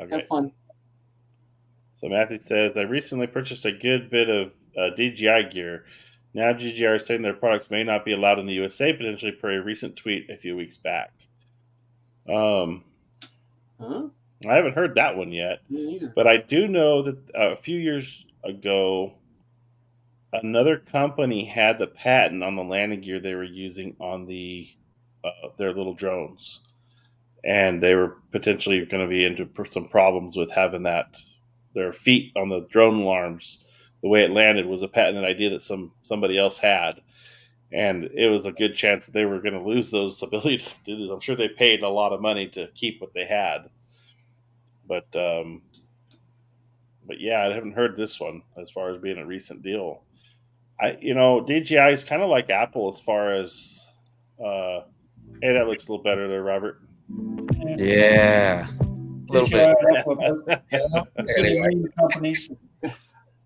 Okay. Have fun. So Matthew says, I recently purchased a good bit of DJI gear. Now DJI is saying their products may not be allowed in the USA, potentially per a recent tweet a few weeks back. Huh? I haven't heard that one yet, Me neither. but I do know that a few years ago, another company had the patent on the landing gear they were using on their little drones, and they were potentially going to be into some problems with having their feet on the drone alarms. The way it landed was a patented idea that somebody else had, and it was a good chance that they were going to lose those ability to do this. I'm sure they paid a lot of money to keep what they had, but yeah, I haven't heard this one as far as being a recent deal. DJI is kind of like Apple as far as, hey, that looks a little better there, Robert. Yeah. A little bit. Anyway. Companies.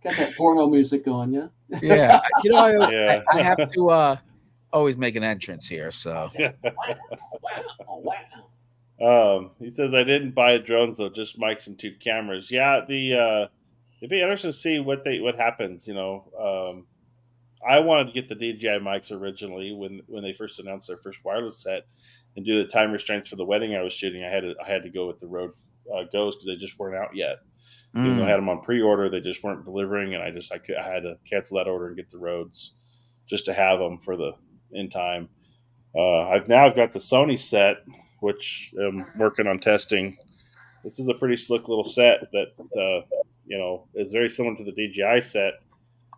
Got that porno music going, yeah? Yeah. Yeah. I have to always make an entrance here, so. Wow. He says, I didn't buy drones though, just mics and 2 cameras. Yeah, it'd be interesting to see what happens. I wanted to get the DJI mics originally when they first announced their first wireless set, and due to the time restraints for the wedding I was shooting, I had to go with the Rode Go's because they just weren't out yet. Even though I had them on pre-order, they just weren't delivering, and I had to cancel that order and get the Rodes just to have them in time. I've got the Sony set, which I'm working on testing. This is a pretty slick little set that is very similar to the DJI set,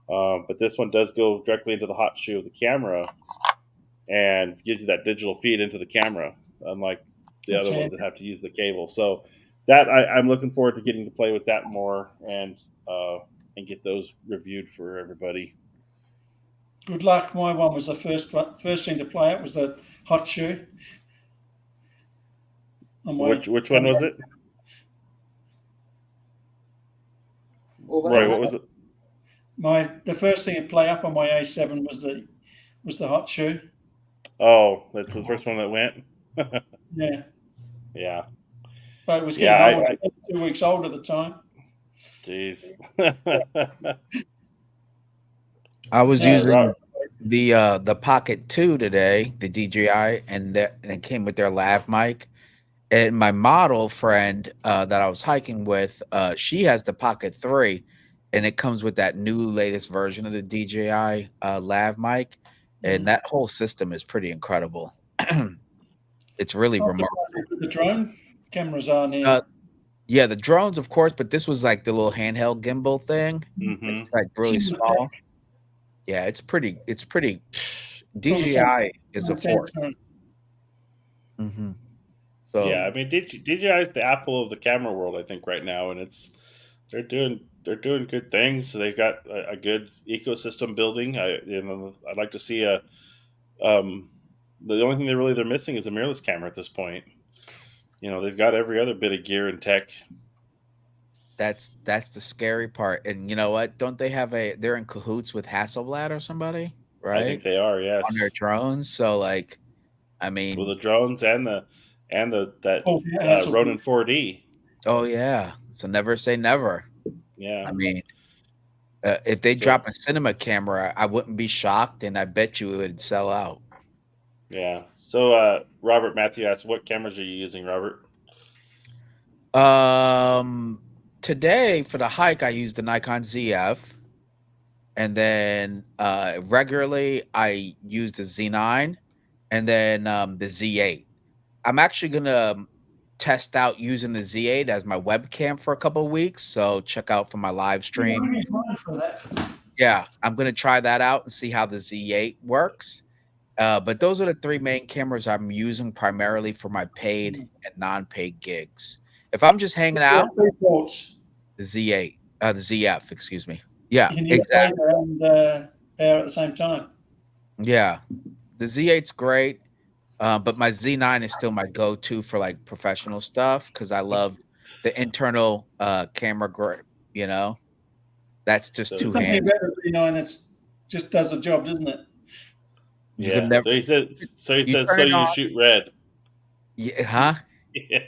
but this one does go directly into the hot shoe of the camera and gives you that digital feed into the camera, unlike the other ones that have to use the cable. So that I'm looking forward to getting to play with that more and get those reviewed for everybody. Good luck. My one was the first thing to play. It was the hot shoe. Which one was it? Right, what was it? The first thing to play up on my A7 was the hot shoe. Oh, that's the first one that went. Yeah. Yeah. But it was getting old. 2 weeks old at the time. Jeez. I was using the Pocket 2 today, the DJI, and it came with their lav mic. And my model friend that I was hiking with, she has the Pocket 3, and it comes with that new latest version of the DJI lav mic, and that whole system is pretty incredible. It's really remarkable. The drone cameras are near. Yeah, the drones, of course, but this was like the little handheld gimbal thing. Mm-hmm. It's like really small. Yeah, it's pretty. DJI is a force. Mm-hmm. So yeah, I mean, DJI is the Apple of the camera world, I think, right now, and they're doing good things. They've got a good ecosystem building. I'd like to see the only thing they're missing is a mirrorless camera at this point. They've got every other bit of gear and tech. That's the scary part. And you know what? Don't they they're in cahoots with Hasselblad or somebody, right? I think they are, yes. On their drones. So like, I mean, well, the drones and Ronin 4D. Oh yeah. So never say never. Yeah. I mean, if they drop a cinema camera, I wouldn't be shocked, and I bet you it would sell out. Yeah. So Robert Matthew asked, what cameras are you using, Robert? Today for the hike I used the Nikon ZF, and then regularly I use the Z9, and then the Z8. I'm actually gonna test out using the Z8 as my webcam for a couple of weeks, so check out for my live stream. For that. Yeah, I'm gonna try that out and see how the Z8 works. But those are the 3 main cameras I'm using primarily for my paid and non-paid gigs. If I'm just hanging out, Defaults. the Z8, the ZF, excuse me. Yeah, You can use exactly. data and power at the same time. Yeah, the Z8's great, but my Z9 is still my go-to for like professional stuff because I love the internal camera grip. You know, that's just So There's two something hands. about the V9 that's just does the job, doesn't it? You can yeah. never. So he says. So he You says. turn So it you on. shoot red. Yeah, huh? Yeah.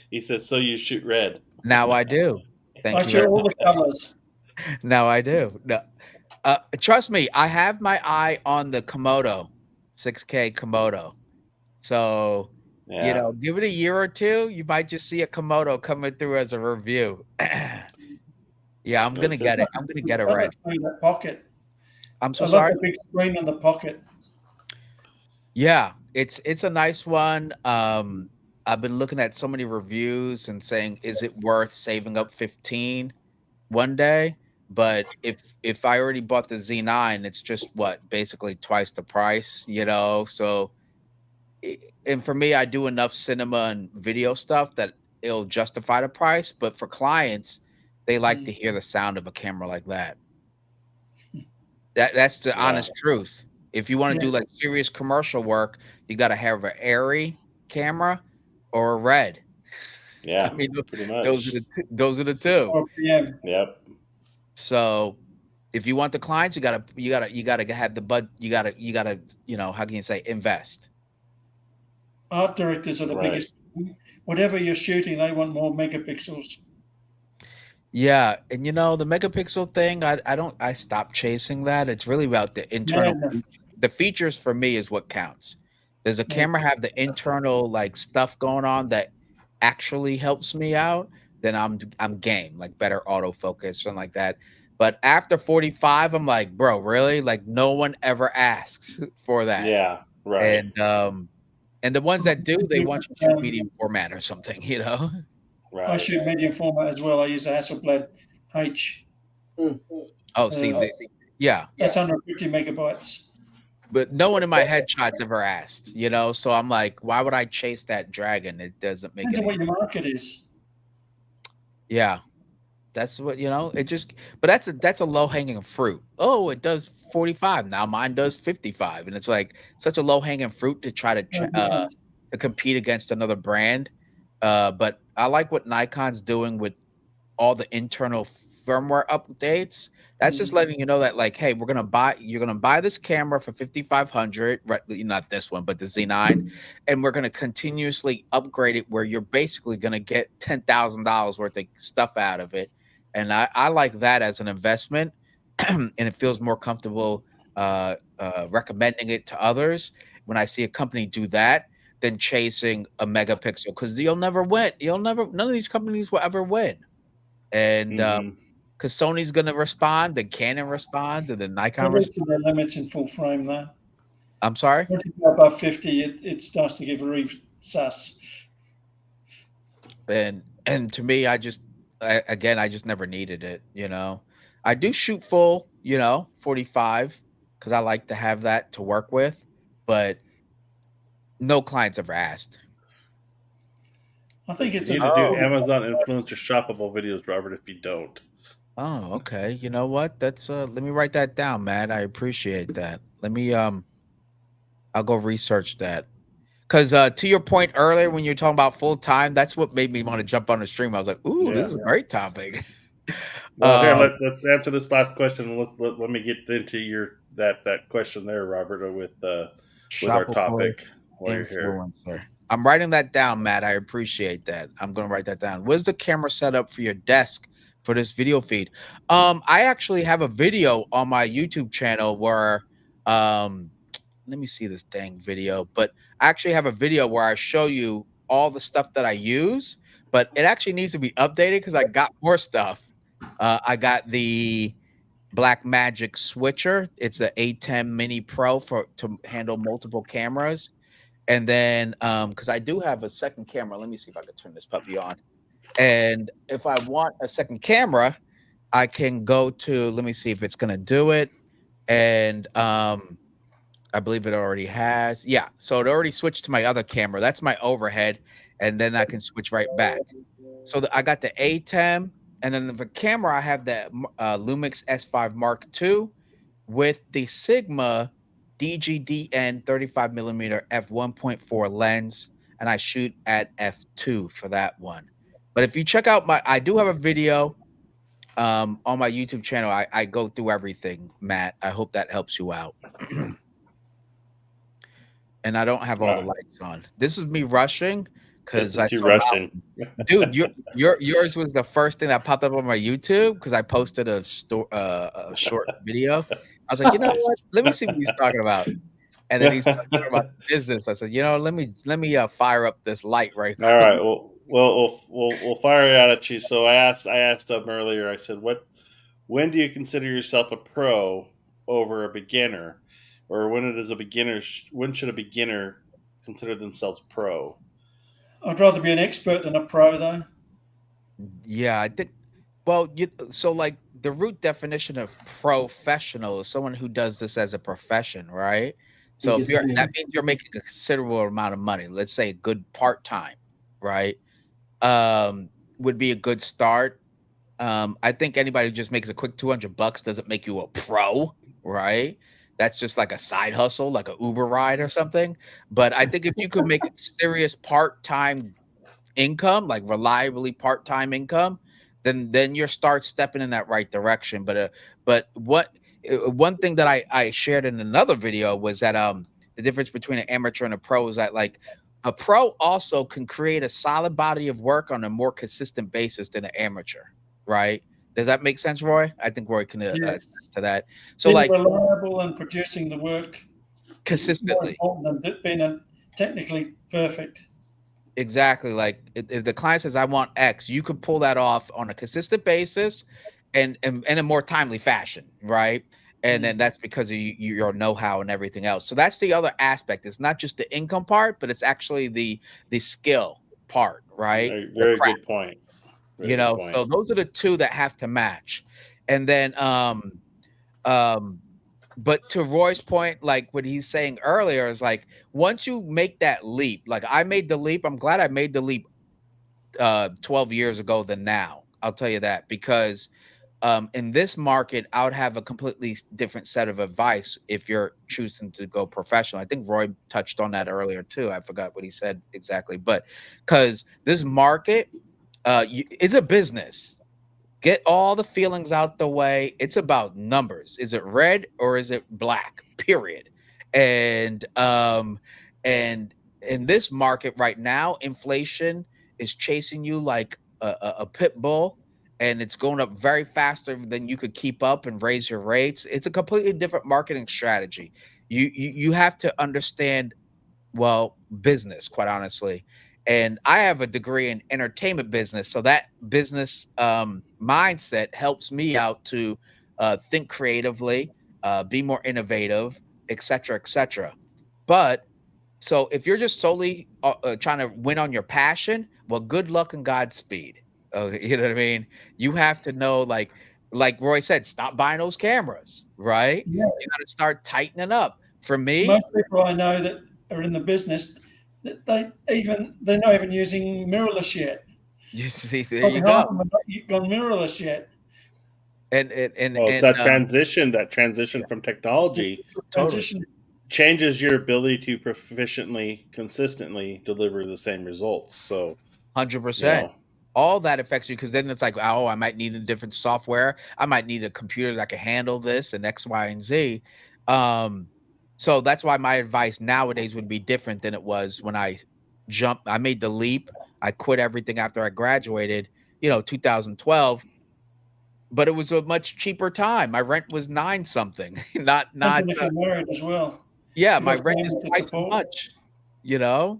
He says. So you shoot red. Now I do. I Thank you show very all much. the colours. Now I do. No, trust me, I have my eye on the Komodo, 6K Komodo. So, Yeah. give it a year or two, you might just see a Komodo coming through as a review. Yeah, I'm It gonna says. get it. I'm gonna get it right. That pocket. I'm so I love sorry. the big screen on the pocket. Yeah, it's a nice one. I've been looking at so many reviews and saying, is it worth saving up 15 one day? But if I already bought the Z9, it's just what basically twice the price, So and for me, I do enough cinema and video stuff that it'll justify the price. But for clients, they like to hear the sound of a camera like that. That's the Yeah. honest truth. If you want to Yeah. do like serious commercial work, you got to have an airy camera or a red. I Yeah. mean, Pretty those are much. those are the two. Or PM. Yep. So if you want the clients, you gotta have the you gotta how can you say invest? Art directors are the Right. biggest. Whatever you're shooting, they want more megapixels. Yeah, and the megapixel thing, I stopped chasing that. It's really about the internal Madness. the features for me is what counts. Does a Yeah. camera have the internal like stuff going on that actually helps me out? Then I'm game, like better autofocus, something like that. But after 45, I'm like, bro, really? Like no one ever asks for that. Yeah. Right. And the ones that do, they want you to shoot medium format or something. I Right. shoot medium format as well. I use a Hasselblad H. Oh, see, yeah. That's 150 megabytes. But no one in my headshots ever asked, So I'm like, why would I chase that dragon? It doesn't make Depends on any what your sense. market is. Yeah. That's what, it just but that's a low-hanging fruit. Oh, it does 45. Now mine does 55. And it's like such a low-hanging fruit to try No difference. to compete against another brand. But I like what Nikon's doing with all the internal firmware updates. That's just letting you know that, like, hey, you're gonna buy this camera for 5,500, right? Not this one, but the Z9, and we're gonna continuously upgrade it where you're basically gonna get $10,000 worth of stuff out of it. And I like that as an investment, and it feels more comfortable recommending it to others when I see a company do that than chasing a megapixel because you'll never win. None of these companies will ever win. And Mm-hmm. because Sony's gonna respond, then Canon responds, and then They're Nikon reaching responds. their limits in full frame though. I'm sorry. Once you go above 50, it starts to get very sus. And to me, I just never needed it. I do shoot full, 45 because I like to have that to work with, but no clients ever asked. I think it's You need to do Amazon influencer shoppable videos, Robert. If you don't, Oh, okay. You know what? That's let me write that down, Matt. I appreciate that. Let me I'll go research that. Cause to your point earlier when you're talking about full time, that's what made me want to jump on the stream. I was like, ooh, this is a great topic. well, here let's answer this last question. Let me get into that question there, Robert, with our topic while you're here. Influencer. I'm writing that down, Matt. I appreciate that. I'm gonna write that down. Where's the camera set up for your desk for this video feed? I actually have a video on my YouTube channel where let me see this dang video, but I actually have a video where I show you all the stuff that I use, but it actually needs to be updated because I got more stuff. I got the Black Magic switcher. It's a A10 Mini Pro to handle multiple cameras. And then because I do have a second camera, let me see if I can turn this puppy on. And if I want a second camera, I can go to, let me see if it's gonna do it. And I believe it already has. Yeah, so it already switched to my other camera. That's my overhead, and then I can switch right back. So I got the A10, and then the camera I have the Lumix S5 Mark II with the Sigma DGDN 35 millimeter f1.4 lens, and I shoot at f2 for that one. But if you check out I do have a video on my YouTube channel. I go through everything, Matt. I hope that helps you out. And I don't have all the lights on. This is me rushing because I too rushing. Dude, yours was the first thing that popped up on my YouTube because I posted a short video. I was like, you know what? Let me see what he's talking about. And then he's talking about business. I said, you know, let me fire up this light right quick. All right. We'll fire it out at you. So I asked him earlier. I said, when do you consider yourself a pro over a beginner, or when should a beginner consider themselves pro? I'd rather be an expert than a pro, though. Yeah, I think. Well, so like the root definition of professional is someone who does this as a profession, right? So if that means you're making a considerable amount of money. Let's say a good part-time, right? Would be a good start. I think anybody who just makes a quick $200 doesn't make you a pro, right? That's just like a side hustle, like an Uber ride or something. But I think if you could make serious part-time income, like reliably part-time income, then you start stepping in that right direction. But one thing that I shared in another video was that the difference between an amateur and a pro is that like a pro also can create a solid body of work on a more consistent basis than an amateur, right? Does that make sense, Roy? I think Roy can attest to that. So being like reliable and producing the work consistently, more important than being technically perfect. Exactly. Like if the client says, I want X, you could pull that off on a consistent basis and in a more timely fashion, right? And then that's because of your know-how and everything else. So that's the other aspect. It's not just the income part, but it's actually the skill part, right? Very good point. So those are the two that have to match. And then but to Roy's point, like what he's saying earlier is like once you make that leap, like I made the leap. I'm glad I made the leap 12 years ago than now. I'll tell you that because in this market, I would have a completely different set of advice if you're choosing to go professional. I think Roy touched on that earlier too. I forgot what he said exactly, but because this market, it's a business. Get all the feelings out the way. It's about numbers. Is it red or is it black? Period. And in this market right now, inflation is chasing you like a pit bull, and it's going up very faster than you could keep up and raise your rates. It's a completely different marketing strategy. You have to understand business, quite honestly. And I have a degree in entertainment business. So that business mindset helps me out to think creatively, be more innovative, et cetera, et cetera. But so if you're just solely trying to win on your passion, well, good luck and Godspeed. You know what I mean? You have to know, like Roy said, stop buying those cameras, right? Yeah. You got to start tightening up. For me, most people I know that are in the business, that they're not even using mirrorless yet. You see, there you go. You've gone mirrorless yet. And it's that transition from technology changes your ability to proficiently, consistently deliver the same results. So 100%. All that affects you because then it's like, oh, I might need a different software. I might need a computer that can handle this and X, Y, and Z. So that's why my advice nowadays would be different than it was when I made the leap. I quit everything after I graduated, 2012. But it was a much cheaper time. My rent was $9 something. Not if you're married as well. Yeah, my rent is twice as much.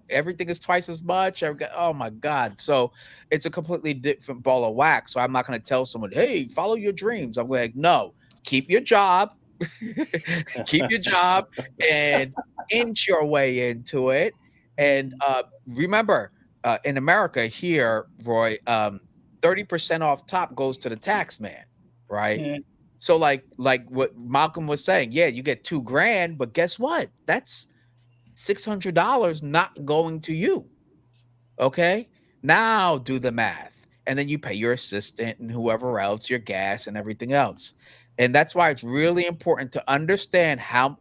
Everything is twice as much. Oh my God. So it's a completely different ball of wax. So I'm not going to tell someone, hey, follow your dreams. I'm like, no, keep your job. Keep your job and inch your way into it. And remember, in America here, Roy, 30% off top goes to the tax man, right? Yeah. So like what Malcolm was saying, yeah, you get $2,000, but guess what? That's $600 not going to you. Okay. Now do the math. And then you pay your assistant and whoever else, your gas and everything else. And that's why it's really important to understand how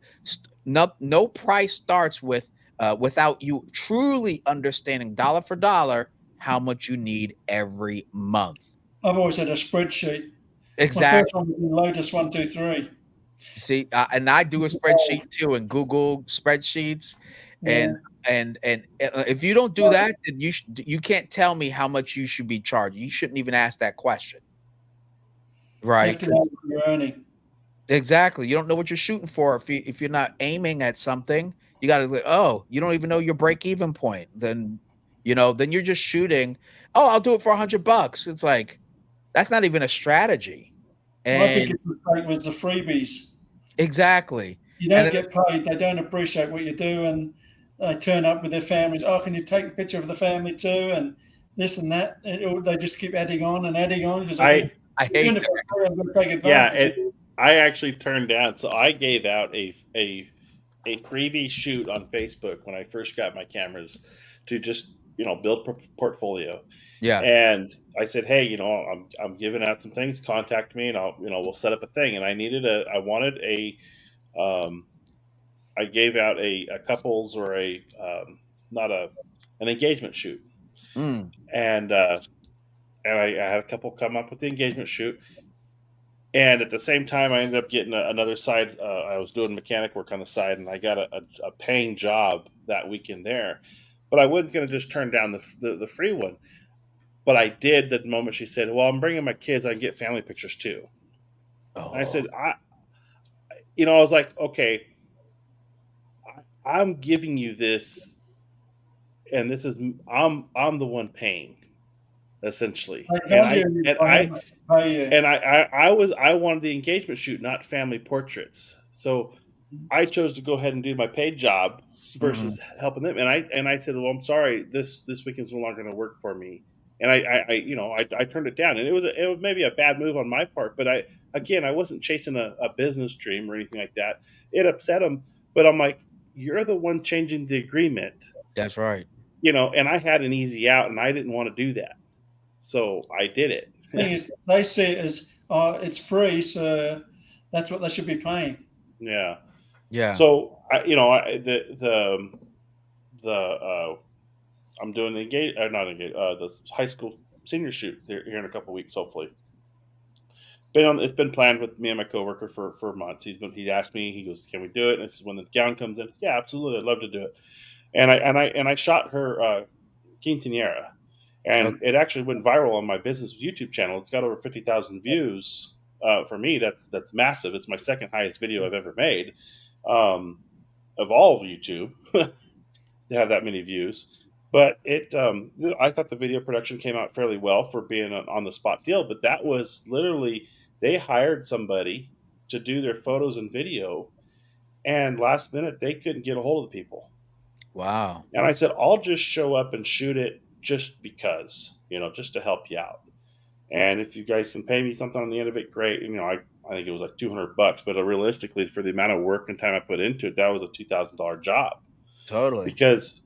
no price starts with without you truly understanding dollar for dollar how much you need every month. I've always had a spreadsheet. My first Exactly. one was in Lotus 123. See, and I do a spreadsheet too in Google spreadsheets, Yeah. and if you don't do that, then you can't tell me how much you should be charged. You shouldn't even ask that question, You right? have to know what you're earning. Exactly, you don't know what you're shooting for if you're not aiming at something. You got to, oh, you don't even know your break even point. Then then you're just shooting. Oh, I'll do it for $100. It's like that's not even a strategy, My biggest and mistake was the freebies. exactly, You and don't then get paid. They don't appreciate what you do, and they turn up with their families. Oh, can you take a picture of the family too? And this and that. They just keep adding on and adding on because they think I you're doing hate it for free. I'm going to take Yeah, advantage. I actually turned down. So I gave out a freebie shoot on Facebook when I first got my cameras to just build portfolio. yeah. And I said, hey, I'm giving out some things. Contact me, and we'll set up a thing. And I wanted I gave out a couples or not an engagement shoot, Mm. and I had a couple come up with the engagement shoot. And at the same time, I ended up getting another side. I was doing mechanic work on the side, and I got a paying job that weekend there. But I wasn't going to just turn down the free one. But I did the moment she said, "Well, I'm bringing my kids. I can get family pictures too." And I Oh, said, I was like, okay, I'm giving you this, and this is I'm the one paying essentially, They value you by how much they pay you. I wanted the engagement shoot, not family portraits. So I chose to go ahead and do my paid job versus helping them. And I said, well, I'm sorry, this weekend's no longer going to work for me. And I turned it down, and it was maybe a bad move on my part, but I wasn't chasing a business dream or anything like that. It upset them, but I'm like, you're the one changing the agreement, that's right. and I had an easy out, and I didn't want to do that, so I did it. Thing is, they see it as it's free, so that's what they should be paying. Yeah. Yeah. So I'm doing the the high school senior shoot here in a couple weeks, hopefully. It's been planned with me and my coworker for months. He asked me, he goes, "Can we do it?" And this is when the gown comes in. Yeah, absolutely, I'd love to do it. And I shot her quinceanera, and Okay. it actually went viral on my business YouTube channel. It's got over 50,000 views. For me, that's massive. It's my second highest video I've ever made, of all of YouTube. To have that many views. But I thought the video production came out fairly well for being an on the spot deal. But that was literally, they hired somebody to do their photos and video, and last minute they couldn't get a hold of the people. Wow. And I said, I'll just show up and shoot it just because, just to help you out. And if you guys can pay me something on the end of it, great. I think it was like $200, but realistically, for the amount of work and time I put into it, that was a $2,000 job. Totally. because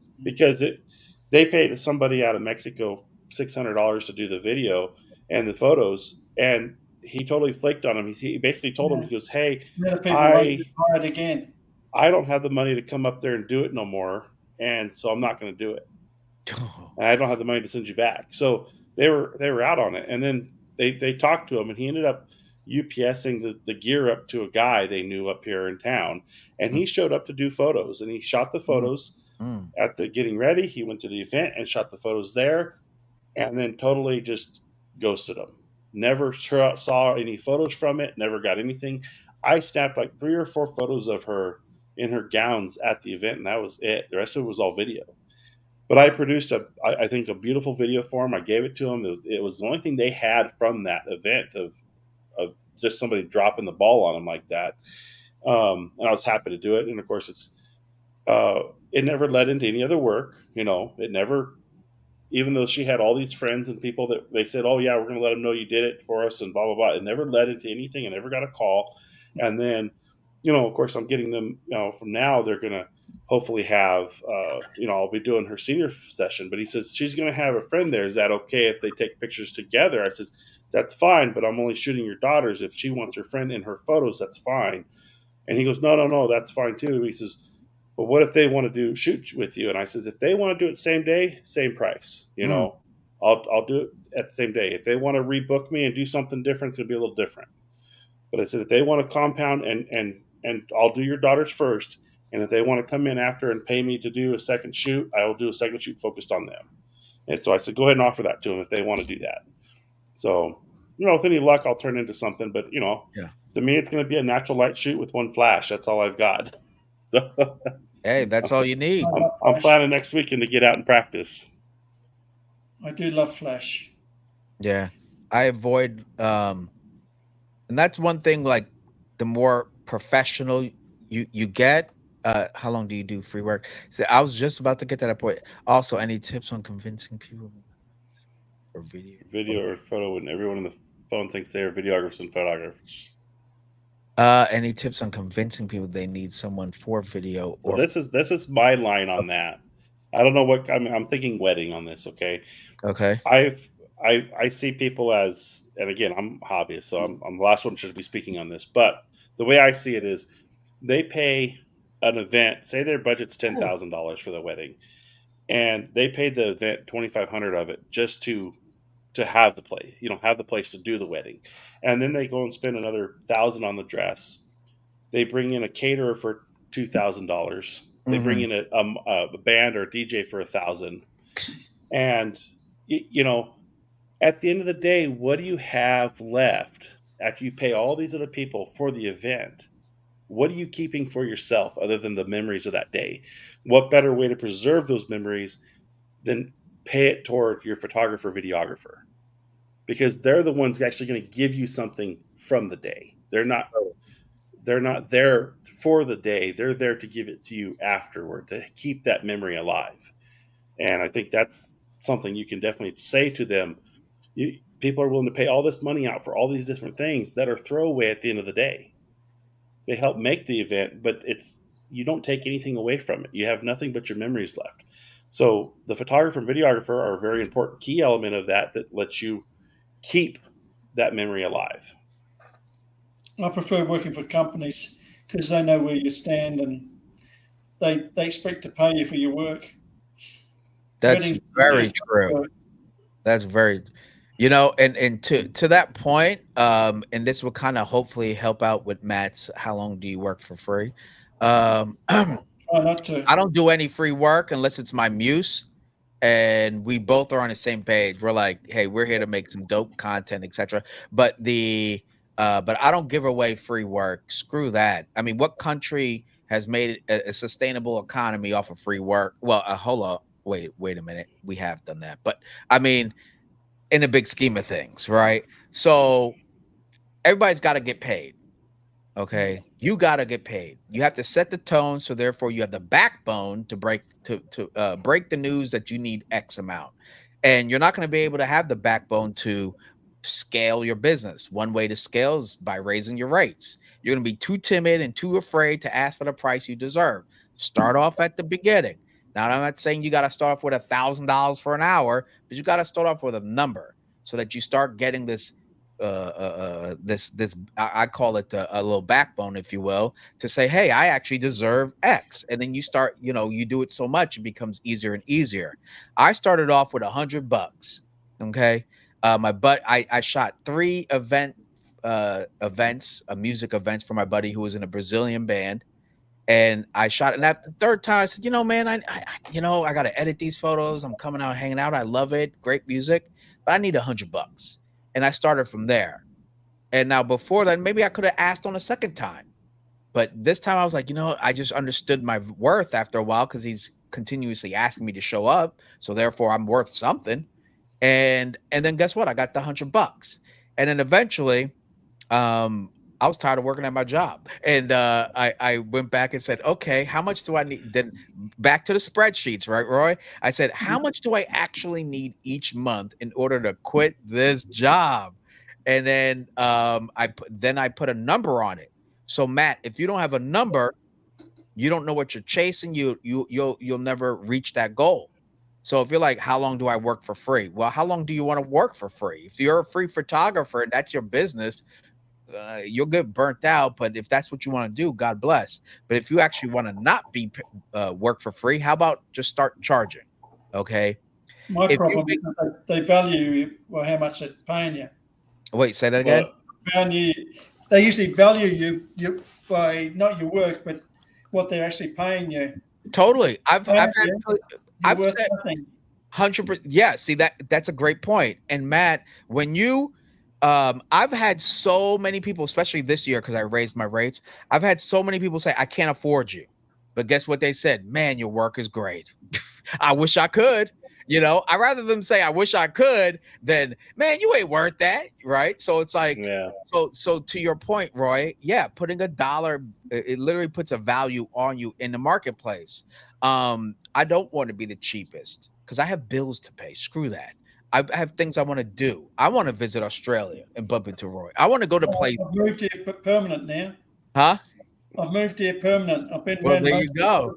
they paid somebody out of Mexico $600 to do the video and the photos, and he totally flaked on him. He basically told him, he goes, "Hey, The people won't I get hired again. I don't have the money to come up there and do it no more, and so I'm not going to do it. And I don't have the money to send you back." So they were out on it, and then they talked to him, and he ended up UPSing the gear up to a guy they knew up here in town, and he showed up to do photos, and he shot the Mm. photos Mm. at the getting ready. He went to the event and shot the photos there, and then totally just ghosted them. Never saw any photos from it. Never got anything. I snapped like 3 or 4 photos of her in her gowns at the event, and that was it. The rest of it was all video. But I produced I think a beautiful video for him. I gave it to him. It was the only thing they had from that event of just somebody dropping the ball on them like that. And I was happy to do it. And of course, it never led into any other work. It never even though she had all these friends and people that they said, "Oh yeah, we're going to let them know you did it for us," and blah blah blah, it never led into anything. I never got a call. And then, of course, I'm getting them. From now they're going to hopefully have. I'll be doing her senior session, but he says she's going to have a friend there. Is that okay if they take pictures together? I says that's fine, but I'm only shooting your daughters. If she wants her friend in her photos, that's fine. And he goes, no, that's fine too. He says, but what if they want to shoot with you? And I says, if they want to do it same day, same price. I'll do it at the same day. If they want to rebook me and do something different, it's gonna be a little different. But I said, if they want to compound and I'll do your daughters first, and if they want to come in after and pay me to do a second shoot, I will do a second shoot focused on them. And so I said, go ahead and offer that to them if they want to do that. So, with any luck, I'll turn into something. But to me, it's going to be a natural light shoot with one flash. That's all I've got. Hey, that's all you need. I'm planning next weekend to get out and practice. I do love flash. Yeah, I avoid, and that's one thing. Like, the more professional you get, how long do you do free work? So I was just about to get to that point. Also, any tips on convincing people for video or photo when everyone on the phone thinks they are videographers and photographers? Any tips on convincing people they need someone for video? So this is my line on that. I don't know what I'm thinking. Wedding on this, okay? Okay. I see people as, and again, I'm a hobbyist, so I'm the last one should be speaking on this. But the way I see it is, they pay an event. Say their budget's $10,000 for the wedding, and they paid the event $2,500 of it just to have the place, have the place to do the wedding, and then they go and spend another $1,000 on the dress. They bring in a caterer for $2,000. They bring in a band or a DJ for $1,000, and at the end of the day, what do you have left after you pay all these other people for the event? What are you keeping for yourself other than the memories of that day? What better way to preserve those memories than pay it toward your photographer, videographer? Because they're the ones actually going to give you something from the day. They're not there for the day. They're there to give it to you afterward, to keep that memory alive. And I think that's something you can definitely say to them. People are willing to pay all this money out for all these different things that are throwaway at the end of the day. They help make the event, but you don't take anything away from it. You have nothing but your memories left. So the photographer and videographer are a very important key element of that lets you keep that memory alive. I prefer working for companies because they know where you stand and they expect to pay you for your work. That's very true. That's very, and to that point, and this will kind of hopefully help out with Matt's how long do you work for free? Try not to. I don't do any free work unless it's my muse, and we both are on the same page. We're like, hey, we're here to make some dope content, etc. But but I don't give away free work. Screw that. I mean, what country has made it a sustainable economy off of free work? Well, hold on. Wait a minute. We have done that. But I mean, in the big scheme of things, right? So everybody's got to get paid. Okay. You got to get paid. You have to set the tone. So therefore you have the backbone to break the news that you need X amount. And you're not going to be able to have the backbone to scale your business. One way to scale is by raising your rates. You're going to be too timid and too afraid to ask for the price you deserve. Start off at the beginning. Now, I'm not saying you got to start off with $1,000 for an hour, but you got to start off with a number so that you start getting this I call it a little backbone, if you will, to say, hey, I actually deserve X. And then you start, you do it so much, it becomes easier and easier. I started off with $100. Okay. I shot 3 music events for my buddy who was in a Brazilian band. And I shot it. And after the 3rd time, I said, man, I got to edit these photos. I'm coming out, hanging out. I love it. Great music, but I need $100. And I started from there. And now before that, maybe I could have asked on a 2nd time. But this time I was like, I just understood my worth after a while because he's continuously asking me to show up. So therefore I'm worth something. And then guess what? I got the $100. And then eventually, I was tired of working at my job. And I went back and said, okay, how much do I need? Then back to the spreadsheets, right, Roy? I said, how much do I actually need each month in order to quit this job? And then I put a number on it. So Matt, if you don't have a number, you don't know what you're chasing. You'll never reach that goal. So if you're like, how long do I work for free? Well, how long do you want to work for free? If you're a free photographer and that's your business, you'll get burnt out. But if that's what you want to do, God bless. But if you actually want to not be work for free, how about just start charging? Okay. My If problem is that they value how much they're paying you. Wait, say that again. They usually value you by not your work, but what they're actually paying you. Totally. I've said nothing. 100%. Yeah. See, that's a great point. And Matt, when you I've had so many people, especially this year, because I raised my rates. I've had so many people say, I can't afford you. But guess what they said? Man, your work is great. I wish I could. I'd rather them say, I wish I could, than, man, you ain't worth that. Right. So it's like, yeah. So to your point, Roy, yeah, putting $1, it literally puts a value on you in the marketplace. I don't want to be the cheapest because I have bills to pay. Screw that. I have things I want to do. I want to visit Australia and bump into Roy. I want to go to places. I've moved here permanent now. Huh? I've moved here permanent. I've been. Well, there you go.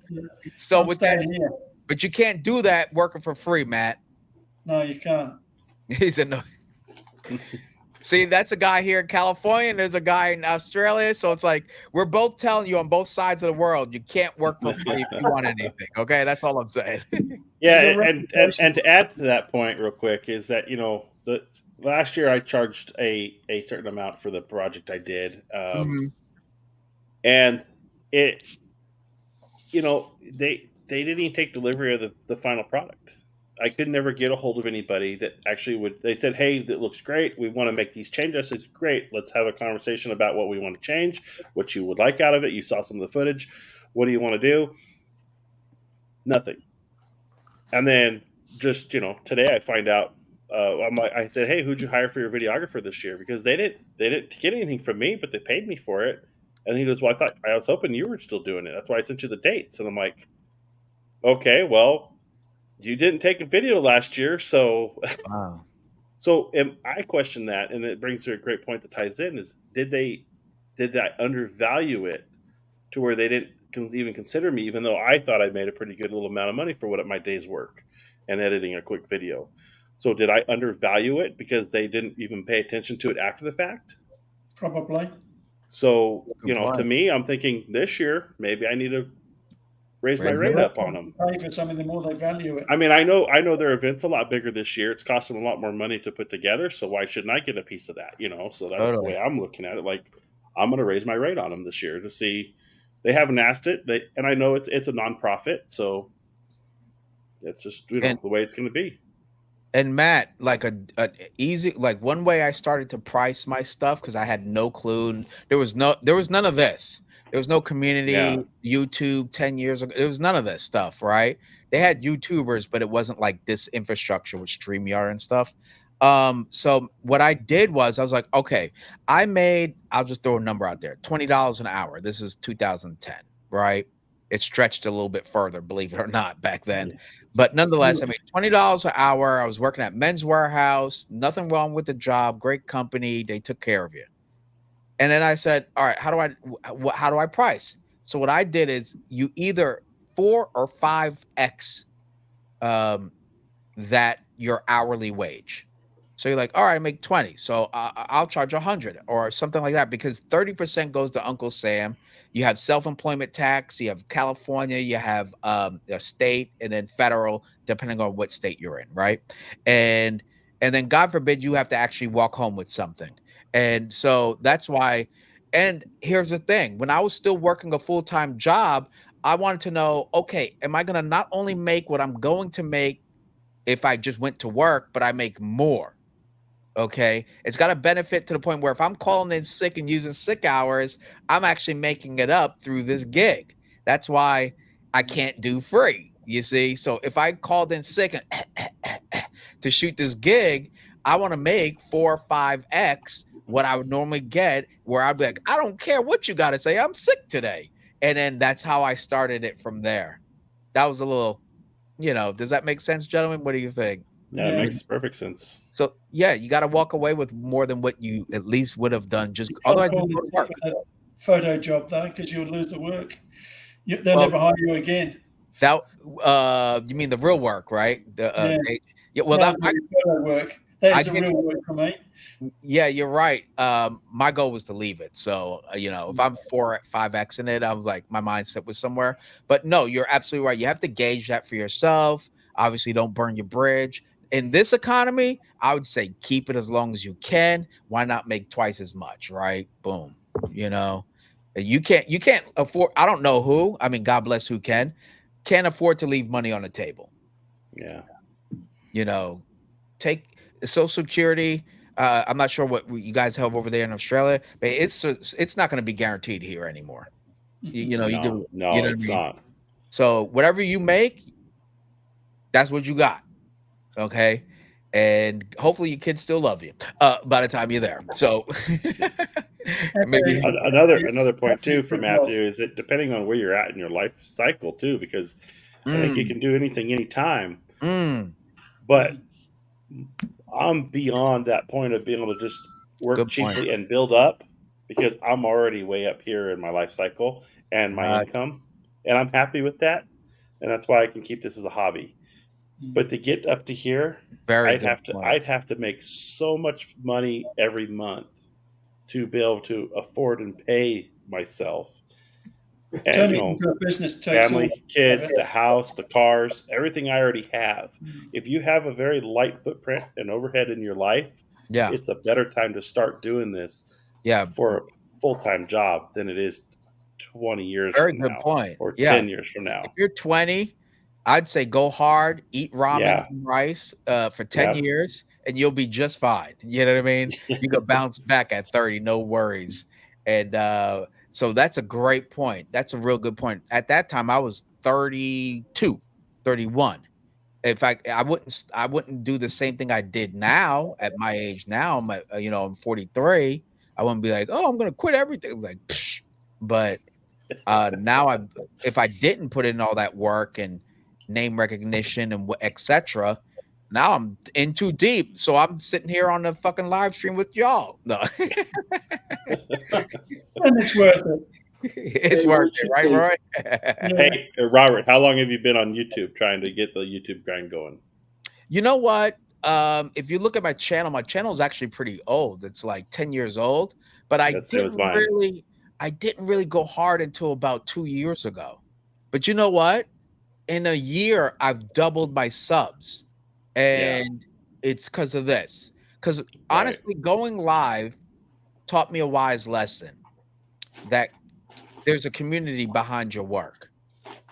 So with that, here. But you can't do that working for free, Matt. No, you can't. He said no. See, that's a guy here in California, and there's a guy in Australia. So it's like we're both telling you on both sides of the world, you can't work for free if you want anything. Okay, that's all I'm saying. Yeah, and to add to that point, real quick, is that the last year I charged a certain amount for the project I did, and it, they didn't even take delivery of the final product. I could never get a hold of anybody that actually would. They said, "Hey, that looks great. We want to make these changes." I said, "Great. Let's have a conversation about what we want to change, what you would like out of it. You saw some of the footage. What do you want to do?" Nothing. And then just today I find out. I said, "Hey, who'd you hire for your videographer this year?" Because they didn't get anything from me, but they paid me for it. And he goes, "Well, I was hoping you were still doing it. That's why I sent you the dates." And I'm like, "Okay, well, you didn't take a video last year, so." Wow. So I question that, and it brings to a great point that ties in: is did I undervalue it to where they didn't even consider me, even though I thought I made a pretty good little amount of money for what my day's work and editing a quick video? So did I undervalue it because they didn't even pay attention to it after the fact? Probably. So to me, I'm thinking this year maybe I need to raise my rate up on them. Pay for something, the more they value it. I mean, I know their event's a lot bigger this year. It's costing them a lot more money to put together. So why shouldn't I get a piece of that? So that's the way I'm looking at it. Like, I'm going to raise my rate on them this year to see. They haven't asked it, and I know it's a nonprofit, so it's just the way it's going to be. And Matt, like easy, like one way I started to price my stuff, because I had no clue. There was none of this. There was no community YouTube 10 years ago. There was none of this stuff, right? They had YouTubers, but it wasn't like this infrastructure with StreamYard and stuff. So what I did was I was like, okay, I'll just throw a number out there, $20 an hour. This is 2010, right? It stretched a little bit further, believe it or not, back then. But nonetheless, I made $20 an hour. I was working at Men's Warehouse. Nothing wrong with the job. Great company. They took care of you. And then I said, all right, how do I price? So what I did is you either 4 or 5x that your hourly wage. So you're like, all right, I make 20. So I'll charge 100 or something like that, because 30% goes to Uncle Sam. You have self-employment tax, you have California, you have state, and then federal, depending on what state you're in, right? And then God forbid you have to actually walk home with something. And so that's why. And here's the thing: when I was still working a full-time job, I wanted to know, okay, am I going to not only make what I'm going to make if I just went to work, but I make more? Okay, it's got a benefit to the point where if I'm calling in sick and using sick hours, I'm actually making it up through this gig. That's why I can't do free, you see? So if I called in sick and to shoot this gig, I want to make 4 or 5x what I would normally get, where I'd be like, I don't care what you got to say, I'm sick today. And then that's how I started it from there. That was a little, does that make sense, gentlemen? What do you think? Yeah, it makes perfect sense. So yeah, you got to walk away with more than what you at least would have done. Just otherwise, you go to work. With a photo job though, because you'll lose the work. They'll never hire you again. That you mean the real work, right? Well, that photo work. That is the real work for me. Yeah, you're right. My goal was to leave it. So, if I'm 5X in it, I was like, my mindset was somewhere. But no, you're absolutely right. You have to gauge that for yourself. Obviously, don't burn your bridge. In this economy, I would say keep it as long as you can. Why not make twice as much, right? Boom. You can't afford, I don't know who, I mean, God bless who can't afford to leave money on the table. Yeah. Take Social Security. I'm not sure what you guys have over there in Australia, but it's not going to be guaranteed here anymore. It's not. So whatever you make, that's what you got. Okay. And hopefully your kids still love you by the time you're there. So maybe another point too for Matthew is that depending on where you're at in your life cycle too, because I think you can do anything anytime. But I'm beyond that point of being able to just work cheaply and build up, because I'm already way up here in my life cycle and my income, and I'm happy with that. And that's why I can keep this as a hobby. But to get up to here, I'd have to make so much money every month to be able to afford and pay myself. And into a business, family, kids, the house, the cars, everything I already have. If you have a very light footprint and overhead in your life, it's a better time to start doing this for a full-time job than it is 20 years from now. Point. Or 10 years from now. If you're 20, I'd say go hard, eat ramen and rice for 10 years, and you'll be just fine. You know what I mean? You can bounce back at 30, no worries. And so that's a great point. That's a real good point. At that time, I was 32, 31. In fact, I wouldn't do the same thing I did now at my age. Now I'm 43. I wouldn't be like, oh, I'm going to quit everything. Like, psh. But now if I didn't put in all that work and name recognition and etc., now I'm in too deep. So I'm sitting here on the fucking live stream with y'all. No. And it's worth it. It's worth it, right, Roy? Hey, Robert, how long have you been on YouTube trying to get the YouTube grind going? You know what? If you look at my channel is actually pretty old. It's like 10 years old, but I didn't really go hard until about 2 years ago. But you know what? In a year, I've doubled my subs, and it's because of this. Because honestly, going live taught me a wise lesson that there's a community behind your work.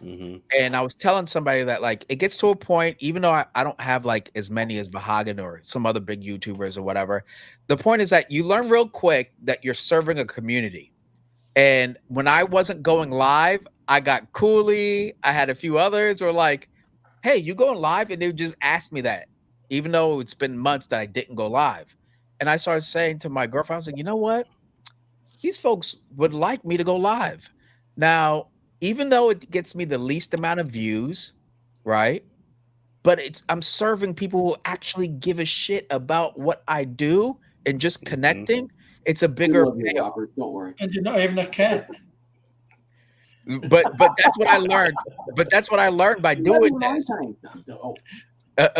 And I was telling somebody that, like, it gets to a point, even though I don't have like as many as Vahagan or some other big YouTubers or whatever, the point is that you learn real quick that you're serving a community. And when I wasn't going live, I got Cooley. I had a few others who were like, hey, you going live? And they would just ask me that, even though it's been months that I didn't go live. And I started saying to my girlfriend, I was like, you know what? These folks would like me to go live. Now, even though it gets me the least amount of views, right? But I'm serving people who actually give a shit about what I do and just connecting. It's a bigger payoff. Don't worry. And you're not even a cat. But that's what I learned. But that's what I learned by doing this. Look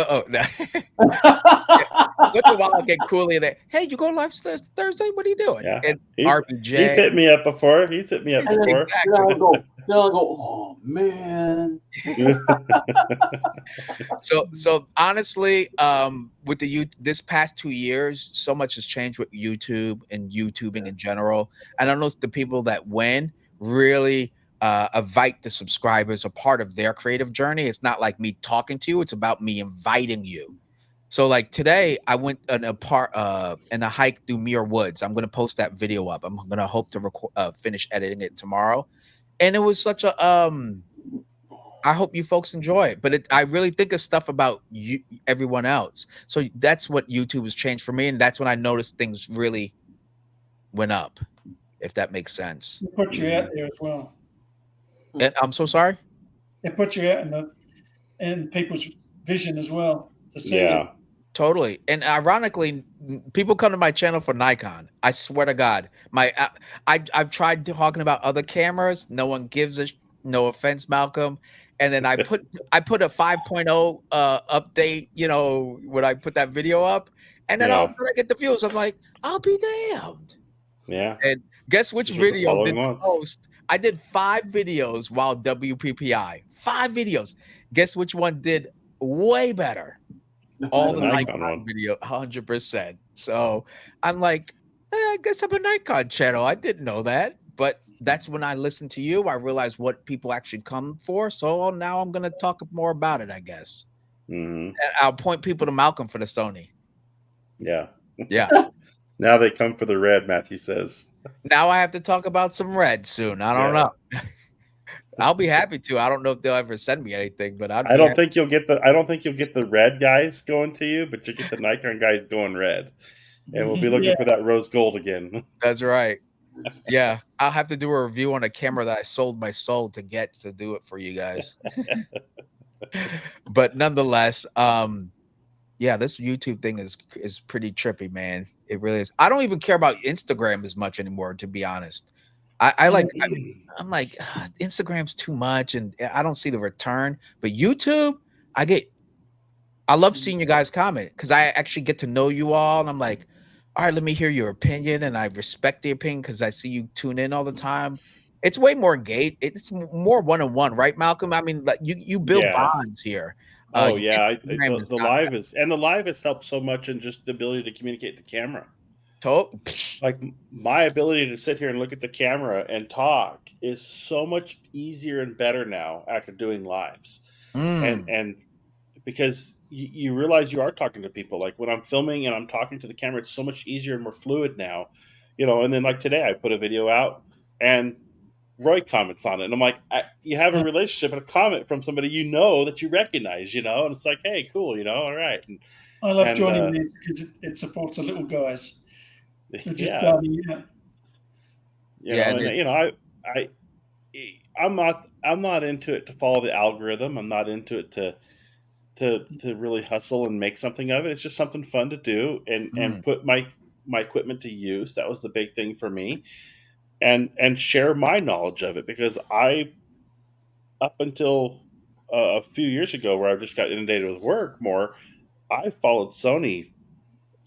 a while I get Cooley there. Hey, you go live Thursday? What are you doing? Yeah. And RPJ. He's hit me up before. Exactly. I'll go, oh man. So honestly, with this past 2 years, so much has changed with YouTube and YouTubing in general. And I know the people that win really invite the subscribers a part of their creative journey. It's not like me talking to you, it's about me inviting you. So like today I went in a hike through Muir Woods. I'm going to post that video up. I'm going to hope to finish editing it tomorrow. And it was such a I hope you folks enjoy it, but I really think of stuff about everyone else. So that's what YouTube has changed for me. And that's when I noticed things really went up, if that makes sense. It puts you out there as well. And I'm so sorry. It puts you out in people's vision as well to see Yeah. Totally. And ironically, people come to my channel for Nikon. I swear to God, I've tried talking about other cameras. No one gives a no offense, Malcolm. And then I put a 5.0 update, you know, when I put that video up, and then all of a sudden I get the views. I'm like, I'll be damned. Yeah. And guess which Just with the video following did the months. most? I did 5 videos while WPPI. 5 videos. Guess which one did way better? All the Nikon Nikon one. video, 100%. So I'm like, I guess I'm a Nikon channel. I didn't know that, but that's when I listened to you. I realized what people actually come for. So now I'm gonna talk more about it, I guess. Mhm. And I'll point people to Malcolm for the Sony. Yeah. Yeah. Now they come for the red, Matthew says. Now I have to talk about some red soon. I don't know. I'll be happy to. I don't know if they'll ever send me anything, but I don't think you'll get the red guys going to you, but you get the Nikon guys going red. And we'll be looking for that rose gold again. That's right. Yeah, I'll have to do a review on a camera that I sold my soul to get to do it for you guys. But nonetheless, yeah, this YouTube thing is pretty trippy, man. It really is. I don't even care about Instagram as much anymore, to be honest. I'm like, Instagram's too much, and I don't see the return. But YouTube, I love seeing you guys comment because I actually get to know you all, and I'm like, all right, let me hear your opinion, and I respect the opinion because I see you tune in all the time. It's way more engaged. It's more one-on-one, right, Malcolm? I mean, like you build bonds here. Oh You yeah, get Instagram the live has helped so much in just the ability to communicate the camera. Like my ability to sit here and look at the camera and talk is so much easier and better now after doing lives, and because you realize you are talking to people. Like when I'm filming and I'm talking to the camera, it's so much easier and more fluid now, you know. And then like today, I put a video out and Roy comments on it, and I'm like, you have a relationship and a comment from somebody you know that you recognize, you know, and it's like, hey, cool, you know, all right. And, I love joining these because it supports the little guys. They're just starting out. I'm not into it to follow the algorithm. I'm not into it to really hustle and make something of it. It's just something fun to do and put my equipment to use. That was the big thing for me. And share my knowledge of it, because up until a few years ago, where I just got inundated with work more, I followed Sony.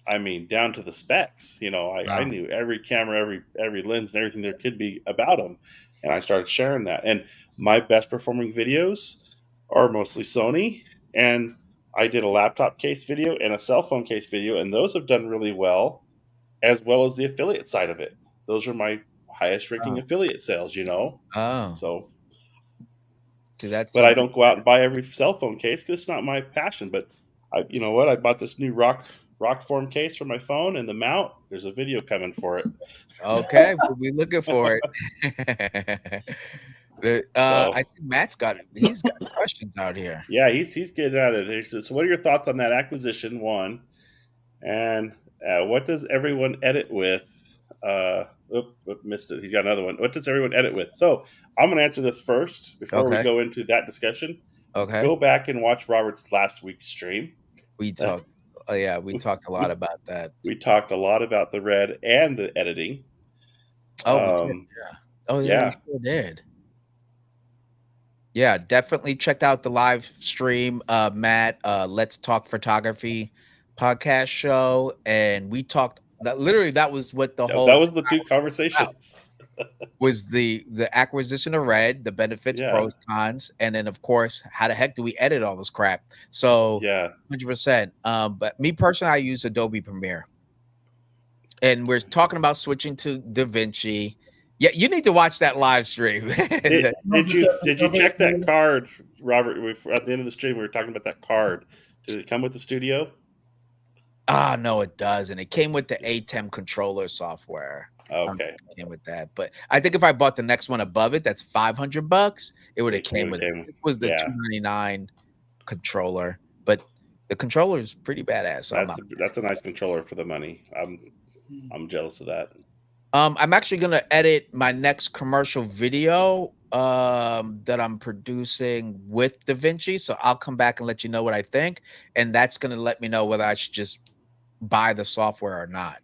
I mean, down to the specs. You know, I knew every camera, every lens, and everything there could be about them, and I started sharing that. And my best performing videos are mostly Sony, and I did a laptop case video and a cell phone case video, and those have done really well as the affiliate side of it. Those are my highest ranking affiliate sales, you know. So that's but I don't go out and buy every cell phone case because it's not my passion. But you know what? I bought this new rock form case for my phone, and the mount, there's a video coming for it. Okay, we'll be looking for it. I think Matt's he's got questions out here. Yeah, he's getting at it. So what are your thoughts on that acquisition, one? And what does everyone edit with? Missed it. He's got another one. What does everyone edit with? So I'm going to answer this first before we go into that discussion. Okay. Go back and watch Robert's last week's stream. We talked. We talked a lot about that. We talked a lot about the red and the editing. We sure did. Yeah, definitely checked out the live stream, Matt. Let's Talk Photography podcast show, and we talked. That was what the whole. That was the two conversations. Was the acquisition of red, the benefits, pros, cons, and then of course, how the heck do we edit all this crap? So 100%. But me personally, I use Adobe Premiere, and we're talking about switching to DaVinci. Yeah, you need to watch that live stream. Did you check that card, Robert? At the end of the stream, we were talking about that card. Did it come with the studio? No, it doesn't. It came with the ATEM controller software. Okay, it came with that. But I think if I bought the next one above it, that's $500. It would have came with it. It was the $299 controller, but the controller is pretty badass. So that's a nice controller for the money. I'm jealous of that. I'm actually gonna edit my next commercial video that I'm producing with DaVinci. So I'll come back and let you know what I think, and that's gonna let me know whether I should just buy the software or not.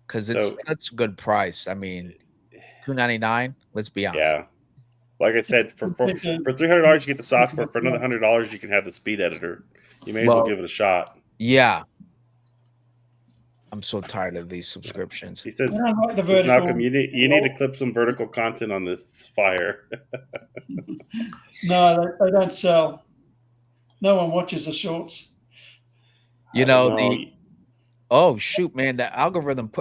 Because it's So such a good price. I mean, $299. Let's be honest. yeah, like I said, for $300 you get the software. For another $100 you can have the speed editor. You may as well give it a shot. Yeah. I'm so tired of these subscriptions. He says, I don't like the vertical. Malcolm, you need to clip some vertical content on this fire. No, they don't sell. No one watches the shorts. You know, oh shoot, man, the algorithm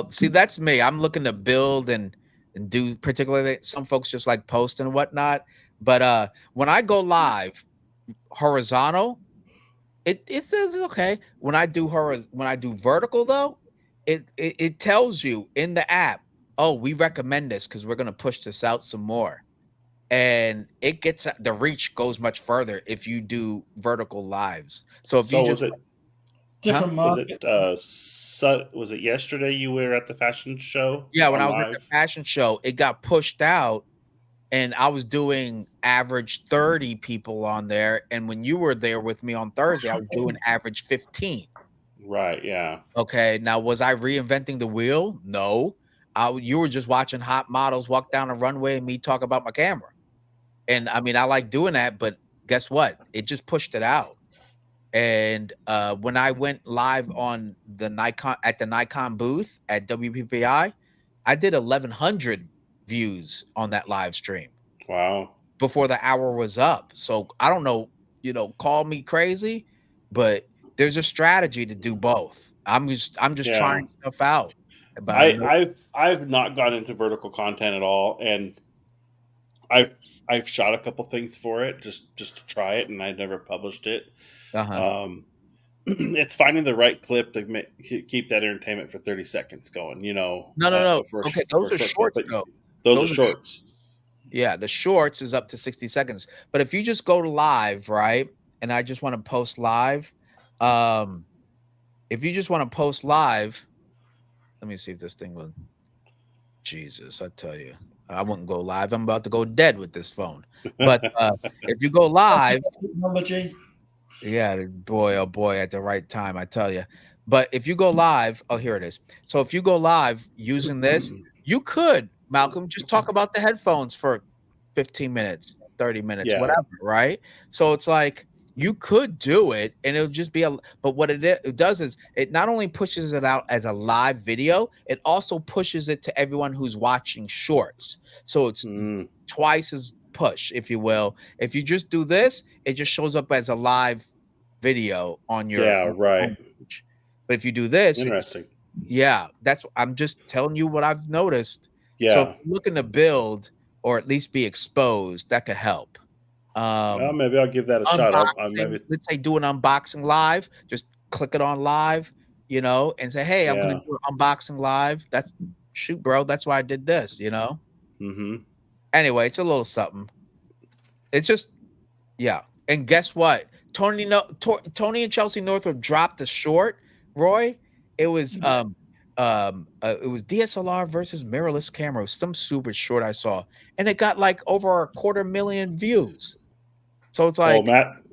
see, that's me. I'm looking to build and do, particularly some folks just like post and whatnot. But when I go live horizontal, it says okay. When I do vertical though, it tells you in the app, oh, we recommend this because we're gonna push this out some more. And it gets the reach goes much further if you do vertical lives. So if you just different market. Was it yesterday you were at the fashion show? Yeah, when I was at the fashion show, it got pushed out and I was doing average 30 people on there. And when you were there with me on Thursday, I was doing average 15. Right, yeah. Okay, now was I reinventing the wheel? No. You were just watching hot models walk down a runway and me talk about my camera. And I mean, I like doing that, but guess what? It just pushed it out. And when I went live on the Nikon booth at WPPI, I did 1,100 views on that live stream. Wow. Before the hour was up. So I don't know, call me crazy, but there's a strategy to do both. I'm just trying stuff out. But I've not gone into vertical content at all, and I've shot a couple things for it just to try it, and I never published it. It's finding the right clip to keep that entertainment for 30 seconds going. No. Okay, those are shorts. Those are shorts. Yeah, the shorts is up to 60 seconds. But if you just go to live, right, and I just want to post live, if you just want to post live, let me see if this thing will. Jesus, I tell you, I wouldn't go live. I'm about to go dead with this phone. But if you go live, yeah, boy, oh boy, at the right time, I tell you. But if you go live, oh, here it is. So if you go live using this, you could, Malcolm, just talk about the headphones for 15 minutes, 30 minutes, whatever, right? So it's like you could do it and it'll just be but what it does is it not only pushes it out as a live video, it also pushes it to everyone who's watching shorts. So it's twice as push, if you will. If you just do this, it just shows up as a live video on your homepage. But if you do this, interesting. I'm just telling you what I've noticed. Yeah. So if you're looking to build or at least be exposed, that could help. Well, maybe I'll give that a shot. Let's say do an unboxing live. Just click it on live, and say, hey, I'm going to do an unboxing live. That's shoot, bro. That's why I did this, Mm-hmm. Anyway, it's a little something. It's just, yeah. And guess what? Tony and Chelsea Northrup dropped a short, Roy. It was it was DSLR versus mirrorless camera. It was some super short I saw, and it got like over 250,000 views. So it's like,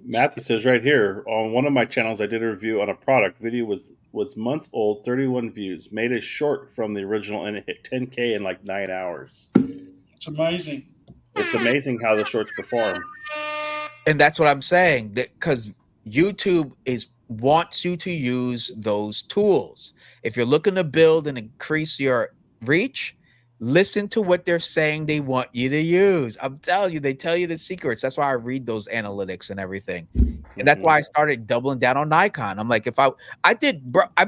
Matthew says right here on one of my channels, I did a review on a product. Video was months old, 31 views. Made a short from the original, and it hit 10K in like 9 hours. It's amazing. It's amazing how the shorts perform. And that's what I'm saying, that because YouTube wants you to use those tools. If you're looking to build and increase your reach, listen to what they're saying they want you to use. I'm telling you, they tell you the secrets. That's why I read those analytics and everything. And that's why I started doubling down on Nikon. I'm like, I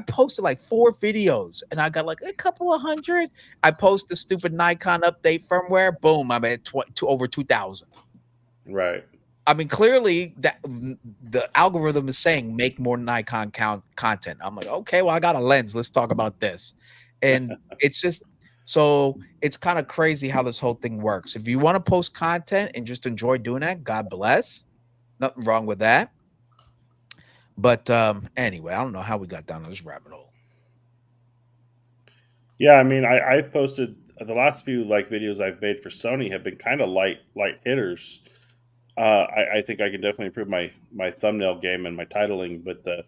posted like 4 videos and I got like a couple of hundred. I post the stupid Nikon update firmware. Boom, I'm at over 2,000. Right. I mean, clearly that the algorithm is saying make more Nikon content. I'm like, okay, well, I got a lens. Let's talk about this. And it's just, so it's kind of crazy how this whole thing works. If you want to post content and just enjoy doing that, God bless. Nothing wrong with that. But anyway, I don't know how we got down this rabbit hole. Yeah, I mean, I've posted the last few like videos I've made for Sony have been kind of light hitters. I think I can definitely improve my thumbnail game and my titling, but the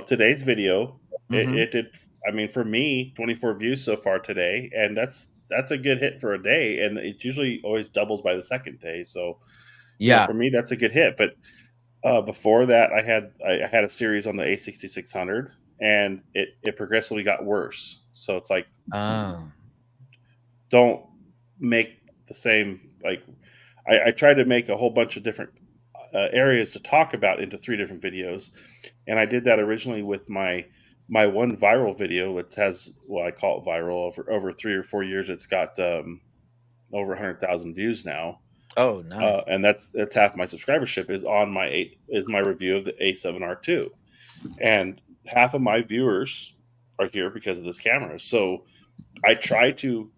today's video Mhm. it did. I mean, for me, 24 views so far today, and that's a good hit for a day, and it usually always doubles by the second day. So, Yeah. for me, that's a good hit. But before that, I had a series on the A6600, and it progressively got worse. So it's like, Oh. don't make the same like I tried to make a whole bunch of different areas to talk about into 3 different videos, and I did that originally with my one viral video, which has, well, I call it viral, over 3 or 4 years. It's got over 100,000 views now, Oh, nice. and that's half my subscribership is on my review of the A7R2, and half of my viewers are here because of this camera. So I try to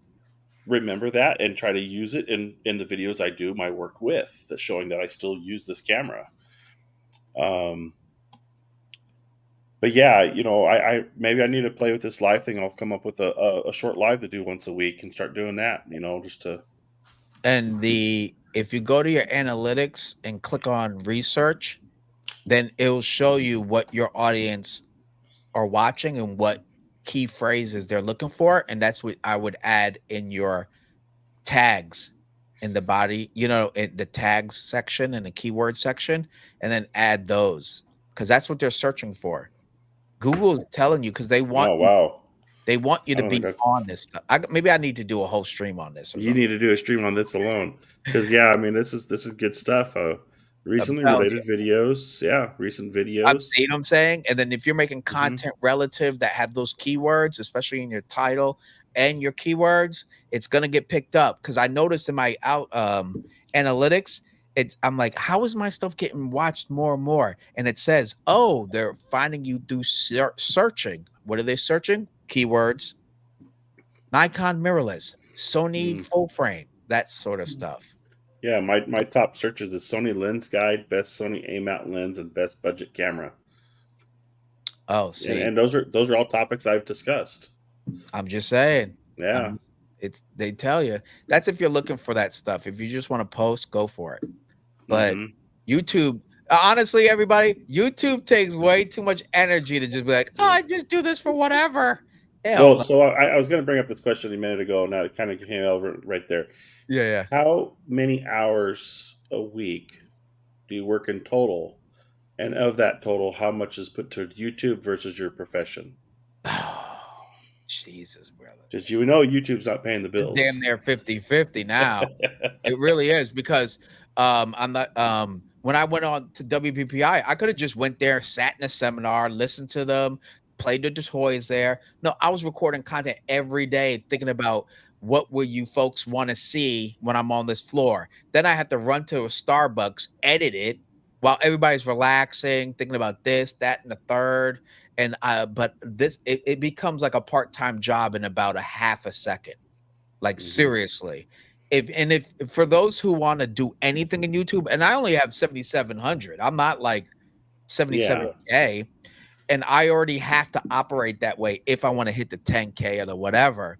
remember that and try to use it in the videos I do my work with, that's showing that I still use this camera. Um, but yeah, I maybe I need to play with this live thing. I'll come up with a short live to do once a week and start doing that. Just to And if you go to your analytics and click on research, then it'll show you what your audience are watching and what key phrases they're looking for, and that's what I would add in your tags in the body, in the tags section and the keyword section, and then add those because that's what they're searching for. Google is telling you because oh wow, they want you I to don't think be on this stuff. Maybe I need to do a whole stream on this or you something. need to do a stream on this alone, because yeah, I mean, this is good stuff. I'm Recently telling you. related videos, yeah, recent videos. You know what I'm saying? And then if you're making Hmm. content relative that have those keywords, especially in your title and your keywords, it's gonna get picked up. Because I noticed in my analytics, I'm like, how is my stuff getting watched more and more? And it says, oh, they're finding you through searching. What are they searching? Keywords, Nikon mirrorless, Sony Mm. full frame, that sort of stuff. Yeah, my top searches is Sony Lens Guide, best Sony A mount lens, and best budget camera. Oh, And see, and those are all topics I've discussed. I'm just saying. Yeah. They tell you that's if you're looking for that stuff. If you just want to post, go for it. But Hmm. YouTube, honestly, everybody, YouTube takes way too much energy to just be like, oh, I just do this for whatever. Hell Well, no. so I was going to bring up this question a minute ago. Now it kind of came over right there. Yeah, How many hours a week do you work in total? And of that total, how much is put to YouTube versus your profession? yeah. Jesus, brother. Because YouTube's not paying the Damn bills. near 50-50 now. It really is because I'm not when I went on to WPPI, I could have just went there, sat in a seminar, listened to them, played with the toys there. No, I was recording content every day, thinking about what will you folks want to see when I'm on this floor. Then I had to run to a Starbucks, edit it while everybody's relaxing, thinking about this, that, and the third. And but it becomes like a part-time job in about a half a second. Like, Hmm. seriously. If for those who wanna do anything in YouTube, and I only have 7,700, I'm not like Yeah. 77K, and I already have to operate that way if I wanna hit the 10K or the whatever.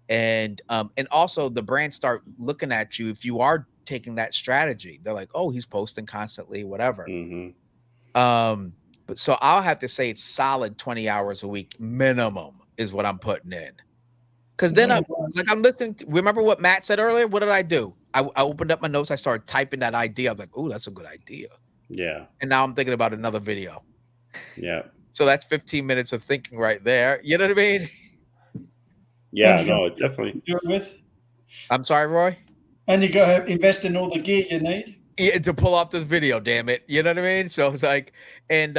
And also the brands start looking at you if you are taking that strategy. They're like, "Oh, he's posting constantly, whatever." Hmm. Um, but so I'll have to say it's solid 20 hours a week minimum is what I'm putting in. 'Cause then Yeah, I'm listening to remember what Matt said earlier? What did I do? I opened up my notes, I started typing that idea. I'm like, "Ooh, that's a good idea." Yeah. And now I'm thinking about another video. Yeah. So that's 15 minutes of thinking right there. You know what I mean? and Yeah. you got No, it to definitely. do it with, I'm sorry, Roy? and you got to invest in all the gear you need. Yeah, to pull off this video, damn it. You know what I mean? So it's like, and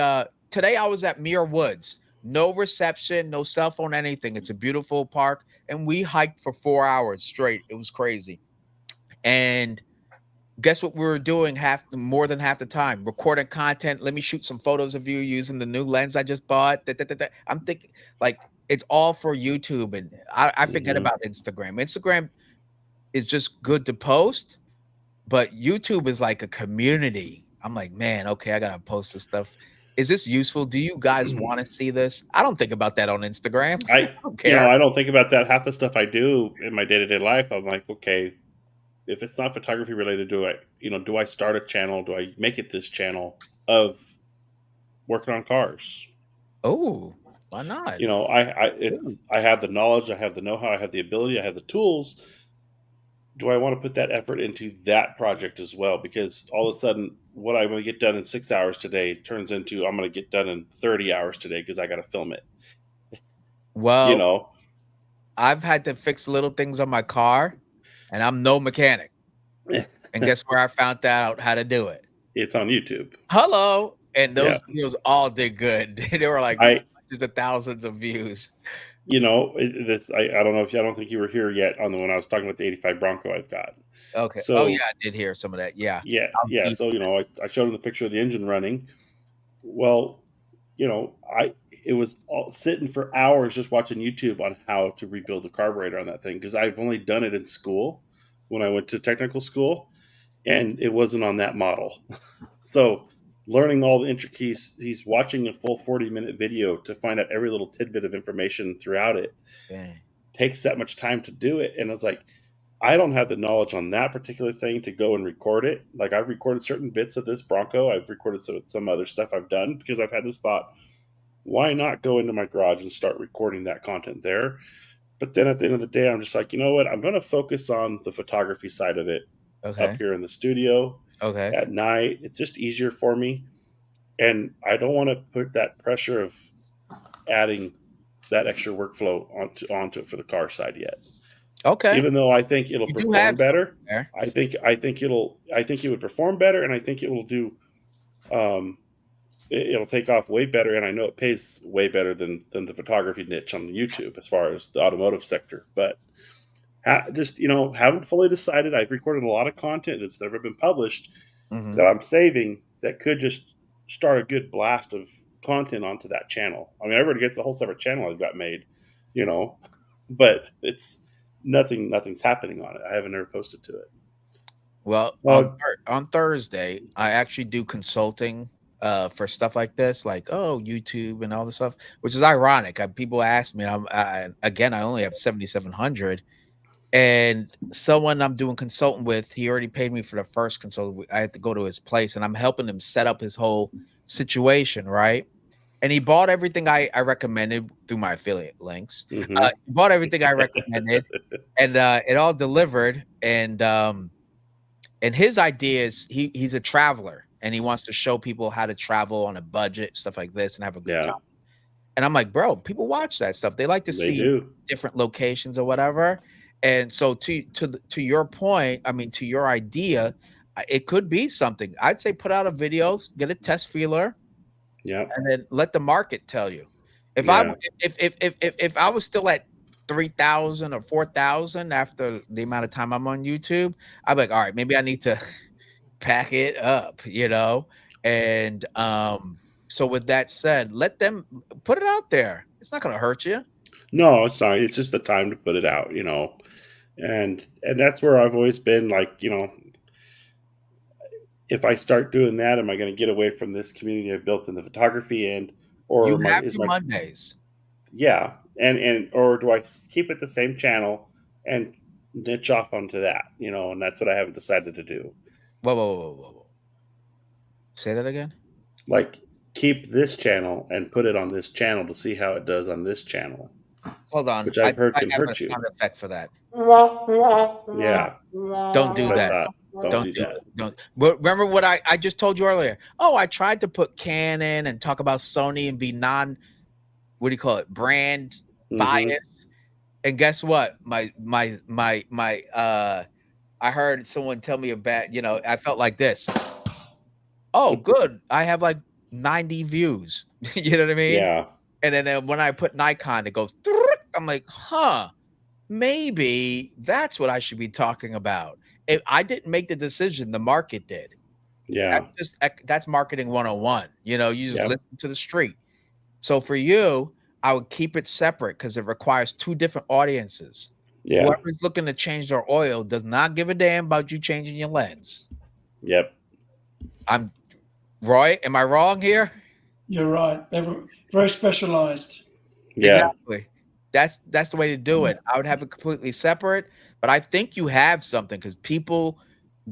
today I was at Muir Woods. No reception, no cell phone, anything. It's a beautiful park. And we hiked for 4 hours straight. It was crazy. And guess what we were doing more than half the time? Recording content. Let me shoot some photos of you using the new lens I just bought. I'm thinking like it's all for YouTube, and I forget Hmm. about Instagram. Instagram is just good to post, but YouTube is like a community. I'm like, man, okay, I gotta post this stuff. Is this useful? Do you guys want to see this? I don't think about that on Instagram. I don't care. I don't think about that. Half the stuff I do in my day-to-day life, I'm like, okay, if it's not photography related, do I start a channel? Do I make it this channel of working on cars? Oh, why not? I have the knowledge, I have the know-how, I have the ability, I have the tools. Do I want to put that effort into that project as well? Because all of a sudden, what I'm going to get done in 6 hours today turns into I'm going to get done in 30 hours today because I got to film it. Well, I've had to fix little things on my car, and I'm no mechanic. And guess where I found out how to do it? It's on YouTube. Hello. And those videos all did good. They were like hundreds of thousands of views. I don't know if I don't think you were here yet on the when I was talking about the 85 Bronco I've got. Okay. So, I did hear some of that. Yeah. So I showed him the picture of the engine running. Well, it was all sitting for hours just watching YouTube on how to rebuild the carburetor on that thing because I've only done it in school when I went to technical school, and it wasn't on that model. So learning all the intricacies, he's watching a full 40-minute video to find out every little tidbit of information throughout it. Takes that much time to do it. And it's like, I don't have the knowledge on that particular thing to go and record it. Like I've recorded certain bits of this Bronco. I've recorded some other stuff I've done because I've had this thought, why not go into my garage and start recording that content there? But then at the end of the day, I'm just like, you know what? I'm going to focus on the photography side of it up here in the studio. At night, it's just easier for me. And I don't want to put that pressure of adding that extra workflow onto it for the car side yet. Even though I think it'll perform better. I think it would perform better, and I think it will do it'll take off way better, and I know it pays way better than the photography niche on YouTube as far as the automotive sector. But haven't fully decided. I've recorded a lot of content that's never been published that I'm saving that could just start a good blast of content onto that channel. I mean, everybody gets a whole separate channel I've got made, but it's nothing's happening on it. I haven't ever posted to it. Well, on Thursday, I actually do consulting for stuff like this, like YouTube and all this stuff, which is ironic. People ask me, I only have 7,700, and someone I'm doing consulting with, he already paid me for the first consult. I had to go to his place, and I'm helping him set up his whole situation, right? And he bought everything I recommended through my affiliate links. He bought everything I recommended, and it all delivered. And his idea is he's a traveler, and he wants to show people how to travel on a budget, stuff like this, and have a good time. And I'm like, bro, people watch that stuff. They like to see different locations or whatever. And so to your point, I mean, to your idea, it could be something. I'd say put out a video, get a test feeler, and then let the market tell you. If I was still at 3,000 or 4,000 after the amount of time I'm on YouTube, I'd be like, all right, maybe I need to pack it up, And so with that said, let them put it out there. It's not going to hurt you. No, it's not. It's just the time to put it out, and that's where I've always been like, if I start doing that, am I going to get away from this community I've built in the photography end, or you have your Mondays? Yeah, or do I keep it the same channel and niche off onto that, and that's what I haven't decided to do. Whoa. Say that again. Like keep this channel and put it on this channel to see how it does on this channel. Hold on. Which I've heard can hurt you. Sound effect for that. Yeah. Don't do that. Don't do that. Don't. Remember what I just told you earlier? Oh, I tried to put Canon and talk about Sony and be brand bias. And guess what? I heard someone tell me about, I felt like this. Oh, good. I have like 90 views. You know what I mean? Yeah. And then when I put Nikon, it goes, I'm like, maybe that's what I should be talking about. If I didn't make the decision, the market did. Yeah. That's marketing 101. You just listen to the street. So for you, I would keep it separate because it requires two different audiences. Yeah. Whoever's looking to change their oil does not give a damn about you changing your lens. Yep. Roy, am I wrong here? You're right. Very specialized. Yeah. Exactly. That's the way to do it. I would have it completely separate, but I think you have something because people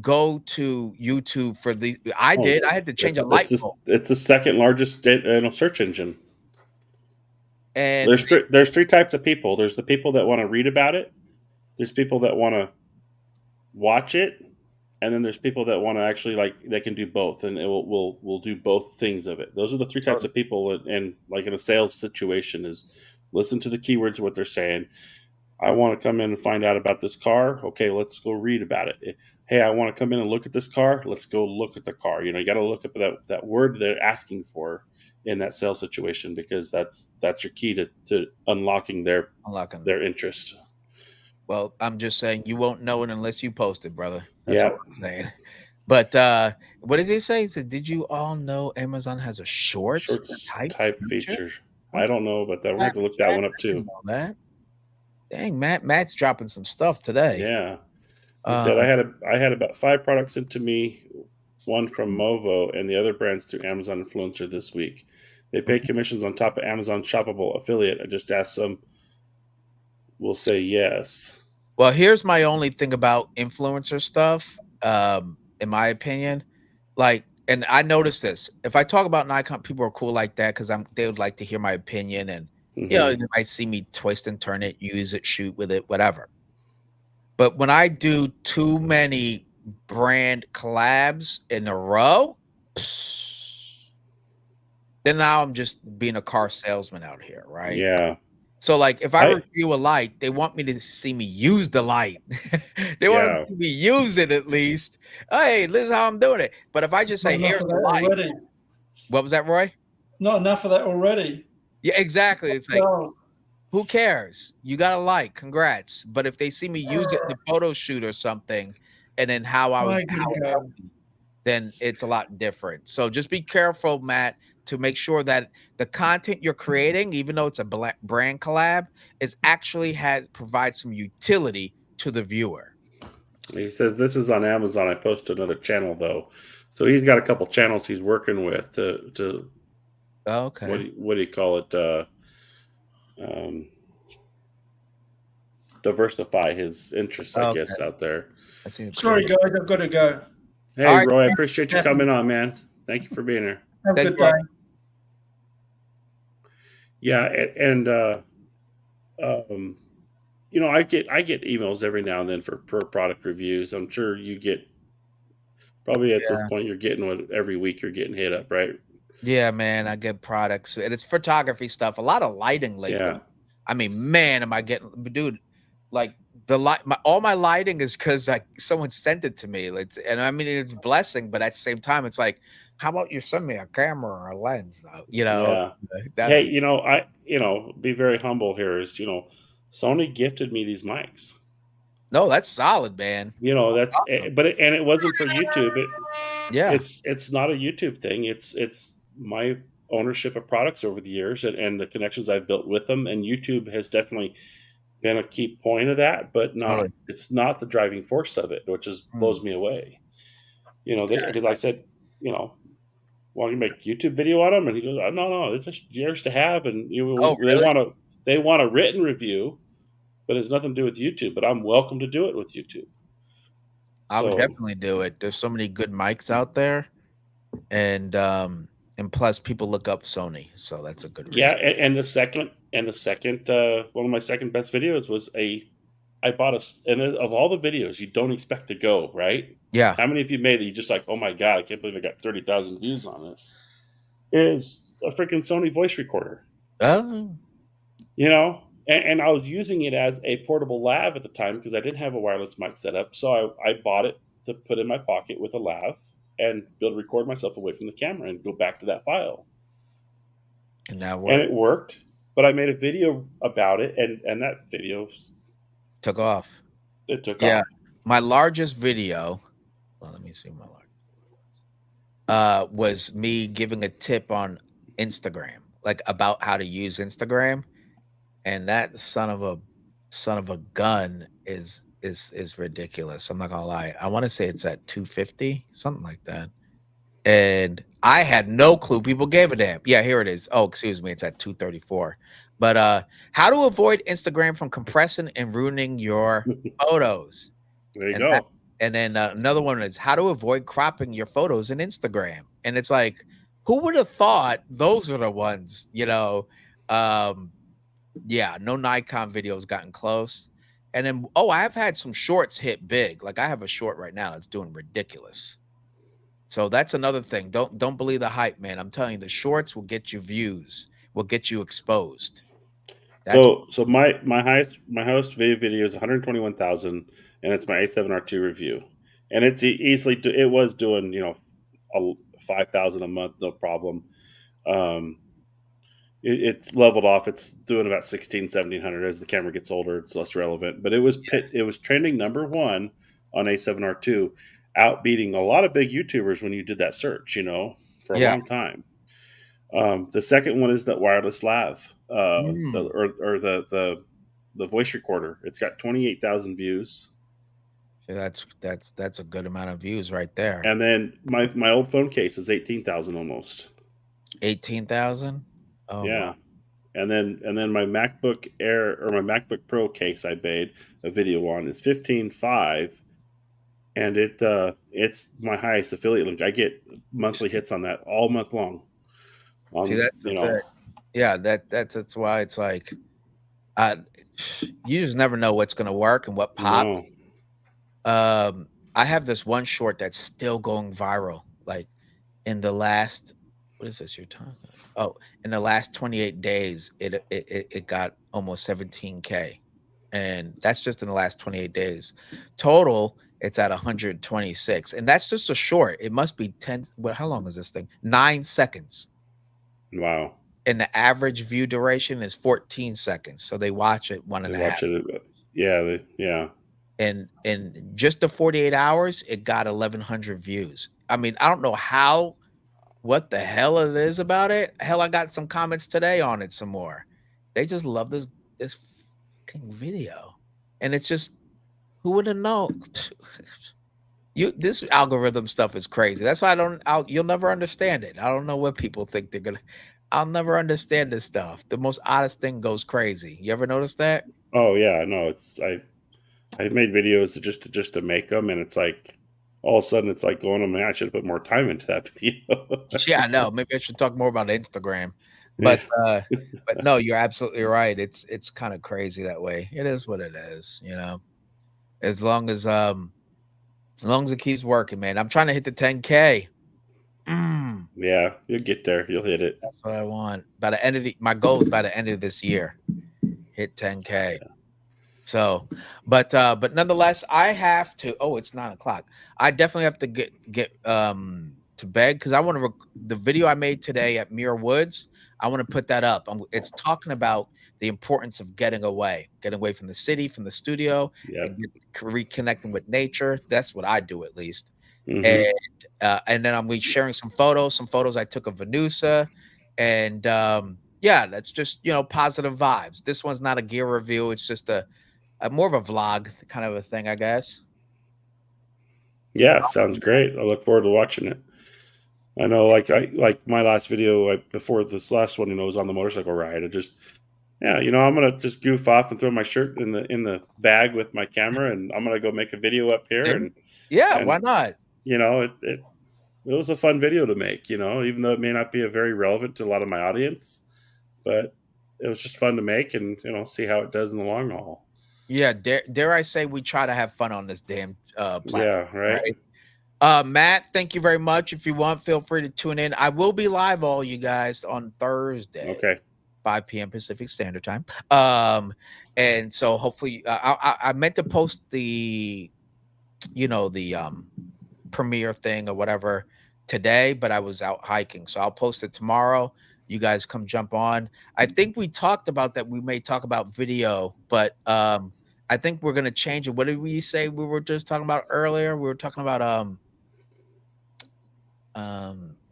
go to YouTube for the. I Oh, did. I had to change a light bulb, it's the second largest search engine. and There's three types of people. There's the people that want to read about it. There's people that want to watch it, and then there's people that want to actually they can do both, and it will do both things of it. Those are the three types of people, and like in a sales situation, is listen to the keywords of what they're saying. I want to come in and find out about this car. Okay, let's go read about it. Hey, I want to come in and look at this car. Let's go look at the car. You got to look up that word they're asking for in that sales situation, because that's your key to unlocking their interest. Well, I'm just saying you won't know it unless you post it, brother. That's Yeah. all I'm saying. But what does he say? He said, "Did you all know Amazon has a shorts type feature?" I don't know about that. We're going to look that one up too. That. Dang, Matt's dropping some stuff today. Yeah. He said I had about 5 products sent to me, one from Movo and the other brands through Amazon Influencer this week. They pay commissions on top of Amazon shoppable affiliate. I just asked them, will say yes. Well, here's my only thing about influencer stuff, in my opinion. And I noticed this. If I talk about Nikon, people are cool like that because they would like to hear my opinion, and they might see me twist and turn it, use it, shoot with it, whatever. But when I do too many brand collabs in a row, then now I'm just being a car salesman out here, right? Yeah. So, like, if I review a light, they want me to see me use the light. They want to see me use it at least. Hey, this is how I'm doing it. But if I just say, here's the light. Already. What was that, Roy? Not enough of that already. Yeah, exactly. It's like, who cares? You got a light. Congrats. But if they see me use it in a photo shoot or something, and then how I was, then it's a lot different. So just be careful, Matt, to make sure that the content you're creating, even though it's a brand collab, is actually provides some utility to the viewer. He says this is on Amazon. I posted another channel though, so he's got a couple channels he's working with to okay. What do you call it? Diversify his interests, I guess, out there. Sorry, guys, I've got to go. Hey, right, Roy, I appreciate you coming on, man. Thank you for being here. Have a good day. Yeah, and I get emails every now and then for product reviews. I'm sure you get probably at this point you're getting every week you're getting hit up, right? Yeah, man, I get products, and it's photography stuff. A lot of lighting lately. Yeah. I mean, man, am I getting, dude? Like all my lighting is because someone sent it to me. And I mean, it's a blessing, but at the same time, it's like, how about you send me a camera or a lens? Yeah. Hey, be very humble here. Is Sony gifted me these mics. No, that's solid, man. That's awesome. And it wasn't for YouTube. It's not a YouTube thing. It's my ownership of products over the years and the connections I've built with them. And YouTube has definitely been a key point of that, but it's not the driving force of it, which blows me away. Because I said, want to make YouTube video on them, and he goes, no, it's just yours to have, and really? they want a written review, but it's nothing to do with YouTube. But I'm welcome to do it with YouTube. I would definitely do it. There's so many good mics out there, and plus people look up Sony, so that's a good reason. Yeah, and the second one of my second best videos was I bought and of all the videos you don't expect to go, right? Yeah. How many of you made that you just like, oh my God, I can't believe I got 30,000 views on it? Is a freaking Sony voice recorder. Oh. And I was using it as a portable lav at the time because I didn't have a wireless mic set up. So I bought it to put in my pocket with a lav and be able to record myself away from the camera and go back to that file. And that worked. And it worked. But I made a video about it, and that video took off. It took off. My largest video, let me see my largest, was me giving a tip on Instagram, like about how to use Instagram. And that son of a gun is ridiculous. I'm not gonna lie. I want to say it's at 250, something like that. and I had no clue people gave a damn. Yeah, here it is. Oh, excuse me, it's at 2:34. But how to avoid Instagram from compressing and ruining your photos. There you And that, go. and then another one is how to avoid cropping your photos in Instagram. And it's like, who would have thought those are the ones, yeah, no Nikon videos gotten close. And then, oh, I have had some shorts hit big. Like I have a short right now that's doing ridiculous. So that's another thing. Don't believe the hype, man. I'm telling you, the shorts will get you views, will get you exposed. That's So my highest video is 121,000, and it's my A7R2 review, and it's easily it was doing 5,000 a month, no problem. It's leveled off. It's doing about 1,700 as the camera gets older. It's less relevant, but it was trending #1 on A7R2, outbeating a lot of big YouTubers when you did that search. For a yeah. long time. The second one is that wireless lav, the voice recorder. It's got 28,000 views. So that's a good amount of views right there. And then my old phone case is 18,000 almost. 18,000. Oh Yeah. wow. And then my MacBook Air or my MacBook Pro case I made a video on is 15.5, and it's my highest affiliate link. I get monthly hits on that all month long. See, that's the thing. Yeah, that's why it's like, you just never know what's gonna work and what pop. No. I have this one short that's still going viral. Like in the last, what is this you're talking about? Oh, in the last 28 days, it got almost 17K, and that's just in the last 28 days. Total, it's at 126, and that's just a short. It must be 10. Well, how long is this thing? 9 seconds. Wow. And the average view duration is 14 seconds. So they watch it one and a half. Watch it. Yeah. Yeah. And in just the 48 hours, it got 1,100 views. I mean, I don't know what the hell it is about it. Hell, I got some comments today on it some more. They just love this fucking video. And it's just, who would have known? This algorithm stuff is crazy. That's why you'll never understand it. I don't know what people think I'll never understand this stuff. The most oddest thing goes crazy. You ever notice that? Oh yeah, no, I've made videos just to make them, and it's like all of a sudden it's like going, man, I should have put more time into that video. Yeah, I know. Maybe I should talk more about Instagram. But but no, you're absolutely right. It's kind of crazy that way. It is what it is, As long as it keeps working, man. I'm trying to hit the 10K. Yeah, you'll get there. You'll hit it. That's what I want. By the end of my goal is by the end of this year, hit 10K. So, but nonetheless, I have to. Oh, it's 9 o'clock. I definitely have to get to bed because I want to. The video I made today at Muir Woods, I want to put that up. It's talking about the importance of getting away from the city, from the studio, and reconnecting with nature. That's what I do, at least. And then I'm going to be sharing some photos I took of Venusa, and yeah, that's just positive vibes. This one's not a gear review; it's just a more of a vlog kind of a thing, I guess. Yeah, sounds great. I look forward to watching it. I know, like my last video before this last one, was on the motorcycle ride. I just, I'm gonna just goof off and throw my shirt in the bag with my camera, and I'm gonna go make a video up here. And why not? It was a fun video to make. Even though it may not be very relevant to a lot of my audience, but it was just fun to make, and see how it does in the long haul. Yeah, dare I say we try to have fun on this damn platform. Yeah, right. Matt, thank you very much. If you want, feel free to tune in. I will be live, all you guys, on Thursday. Okay. 5 p.m. Pacific Standard Time. And so hopefully, I meant to post the premiere thing or whatever today, but I was out hiking, so I'll post it tomorrow. You guys come jump on. I think we talked about that. We may talk about video, but I think we're gonna change it. What did we say we were just talking about earlier? We were talking about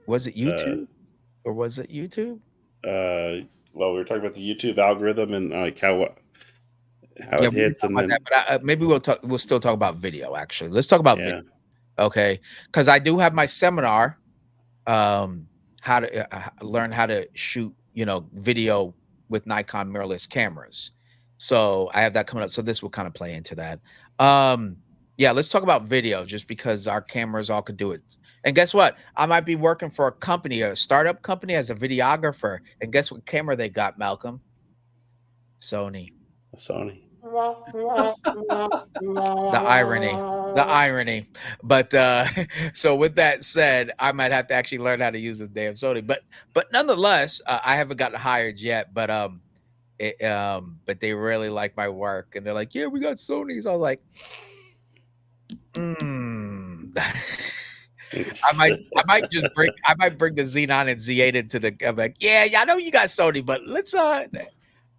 was it YouTube or was it YouTube? Well, we were talking about the YouTube algorithm and like how it hits, and then but maybe we'll still talk about video. Actually, let's talk about video. Okay, because I do have my seminar how to learn how to shoot, video with Nikon mirrorless cameras. So I have that coming up. So this will kind of play into that. Yeah, let's talk about video just because our cameras all could do it. And guess what? I might be working for a company, a startup company as a videographer. And guess what camera they got, Malcolm? Sony. Sony. The irony. But so with that said, I might have to actually learn how to use this damn Sony. But nonetheless, I haven't gotten hired yet. But but they really like my work, and they're like, "Yeah, we got Sonys." I was like, I might just bring the Xenon and Z8 into the. I'm like, yeah, I know you got Sony, but let's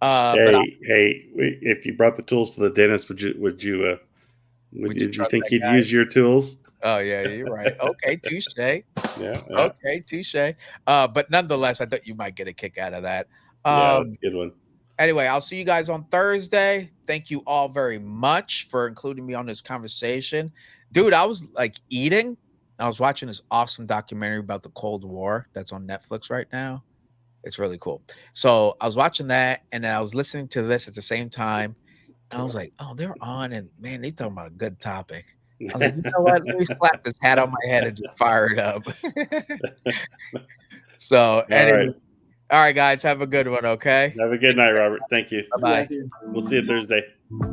hey, if you brought the tools to the dentist, would you think he'd use your tools? Oh yeah, you're right. Okay, touche. Yeah. Okay, touche. But nonetheless, I thought you might get a kick out of that. Yeah, that's a good one. Anyway, I'll see you guys on Thursday. Thank you all very much for including me on this conversation. Dude, I was like eating. I was watching this awesome documentary about the Cold War that's on Netflix right now. It's really cool. So I was watching that, and then I was listening to this at the same time. And I was like, oh, they're on, and man, they talking about a good topic. I was like, you know what? Let me slap this hat on my head and just fire it up. So anyway, all right, guys, have a good one, okay? Have a good night, Robert. Thank you. Bye-bye. We'll see you Thursday.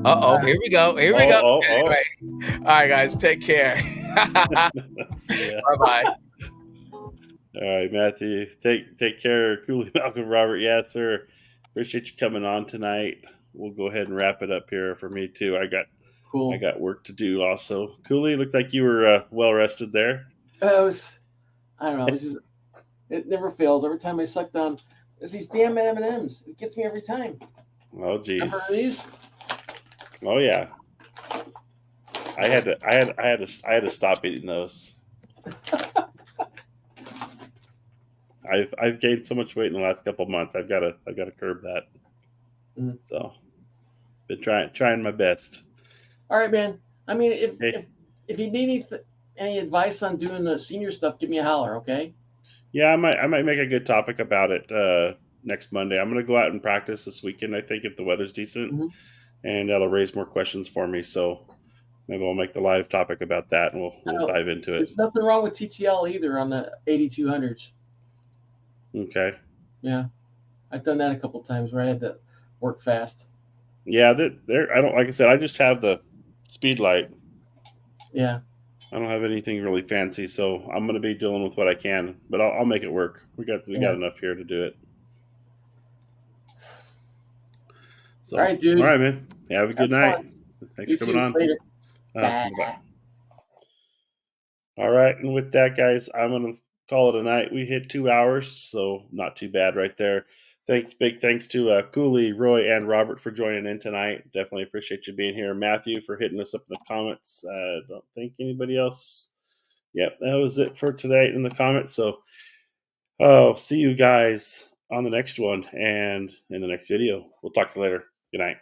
Uh-oh, here we go. Anyway, all right, guys, take care. Bye-bye. All right, Matthew. Take care. Cooley, Malcolm, Robert. Yes, sir. Appreciate you coming on tonight. We'll go ahead and wrap it up here for me too. I got work to do also. Cooley, looks like you were well rested there. I don't know. It never fails. Every time I suck down, it's these damn M&Ms. It gets me every time. Oh geez. Oh yeah. I had to stop eating those. I've gained so much weight in the last couple of months. I've got to curb that. So, been trying my best. All right, man. I mean, if you need any advice on doing the senior stuff, give me a holler, okay? Yeah, I might make a good topic about it next Monday. I'm going to go out and practice this weekend, I think, if the weather's decent, and that'll raise more questions for me. So maybe we'll make the live topic about that, and we'll dive into it. There's nothing wrong with TTL either on the 8200s. Okay. Yeah, I've done that a couple times where I had to work fast. Yeah, I don't, like I said, I just have the speed light. Yeah. I don't have anything really fancy, so I'm going to be dealing with what I can, but I'll make it work. We got enough here to do it. So, all right, dude. All right, man. Yeah, have a good night. Thanks for coming on. Later. Bye. All right, and with that, guys, I'm going to call it a night. We hit 2 hours, so not too bad right there. Big thanks to Cooley, Roy, and Robert for joining in tonight. Definitely appreciate you being here. Matthew for hitting us up in the comments. Don't think anybody else. Yep, that was it for today in the comments. So, see you guys on the next one and in the next video. We'll talk to you later. Good night.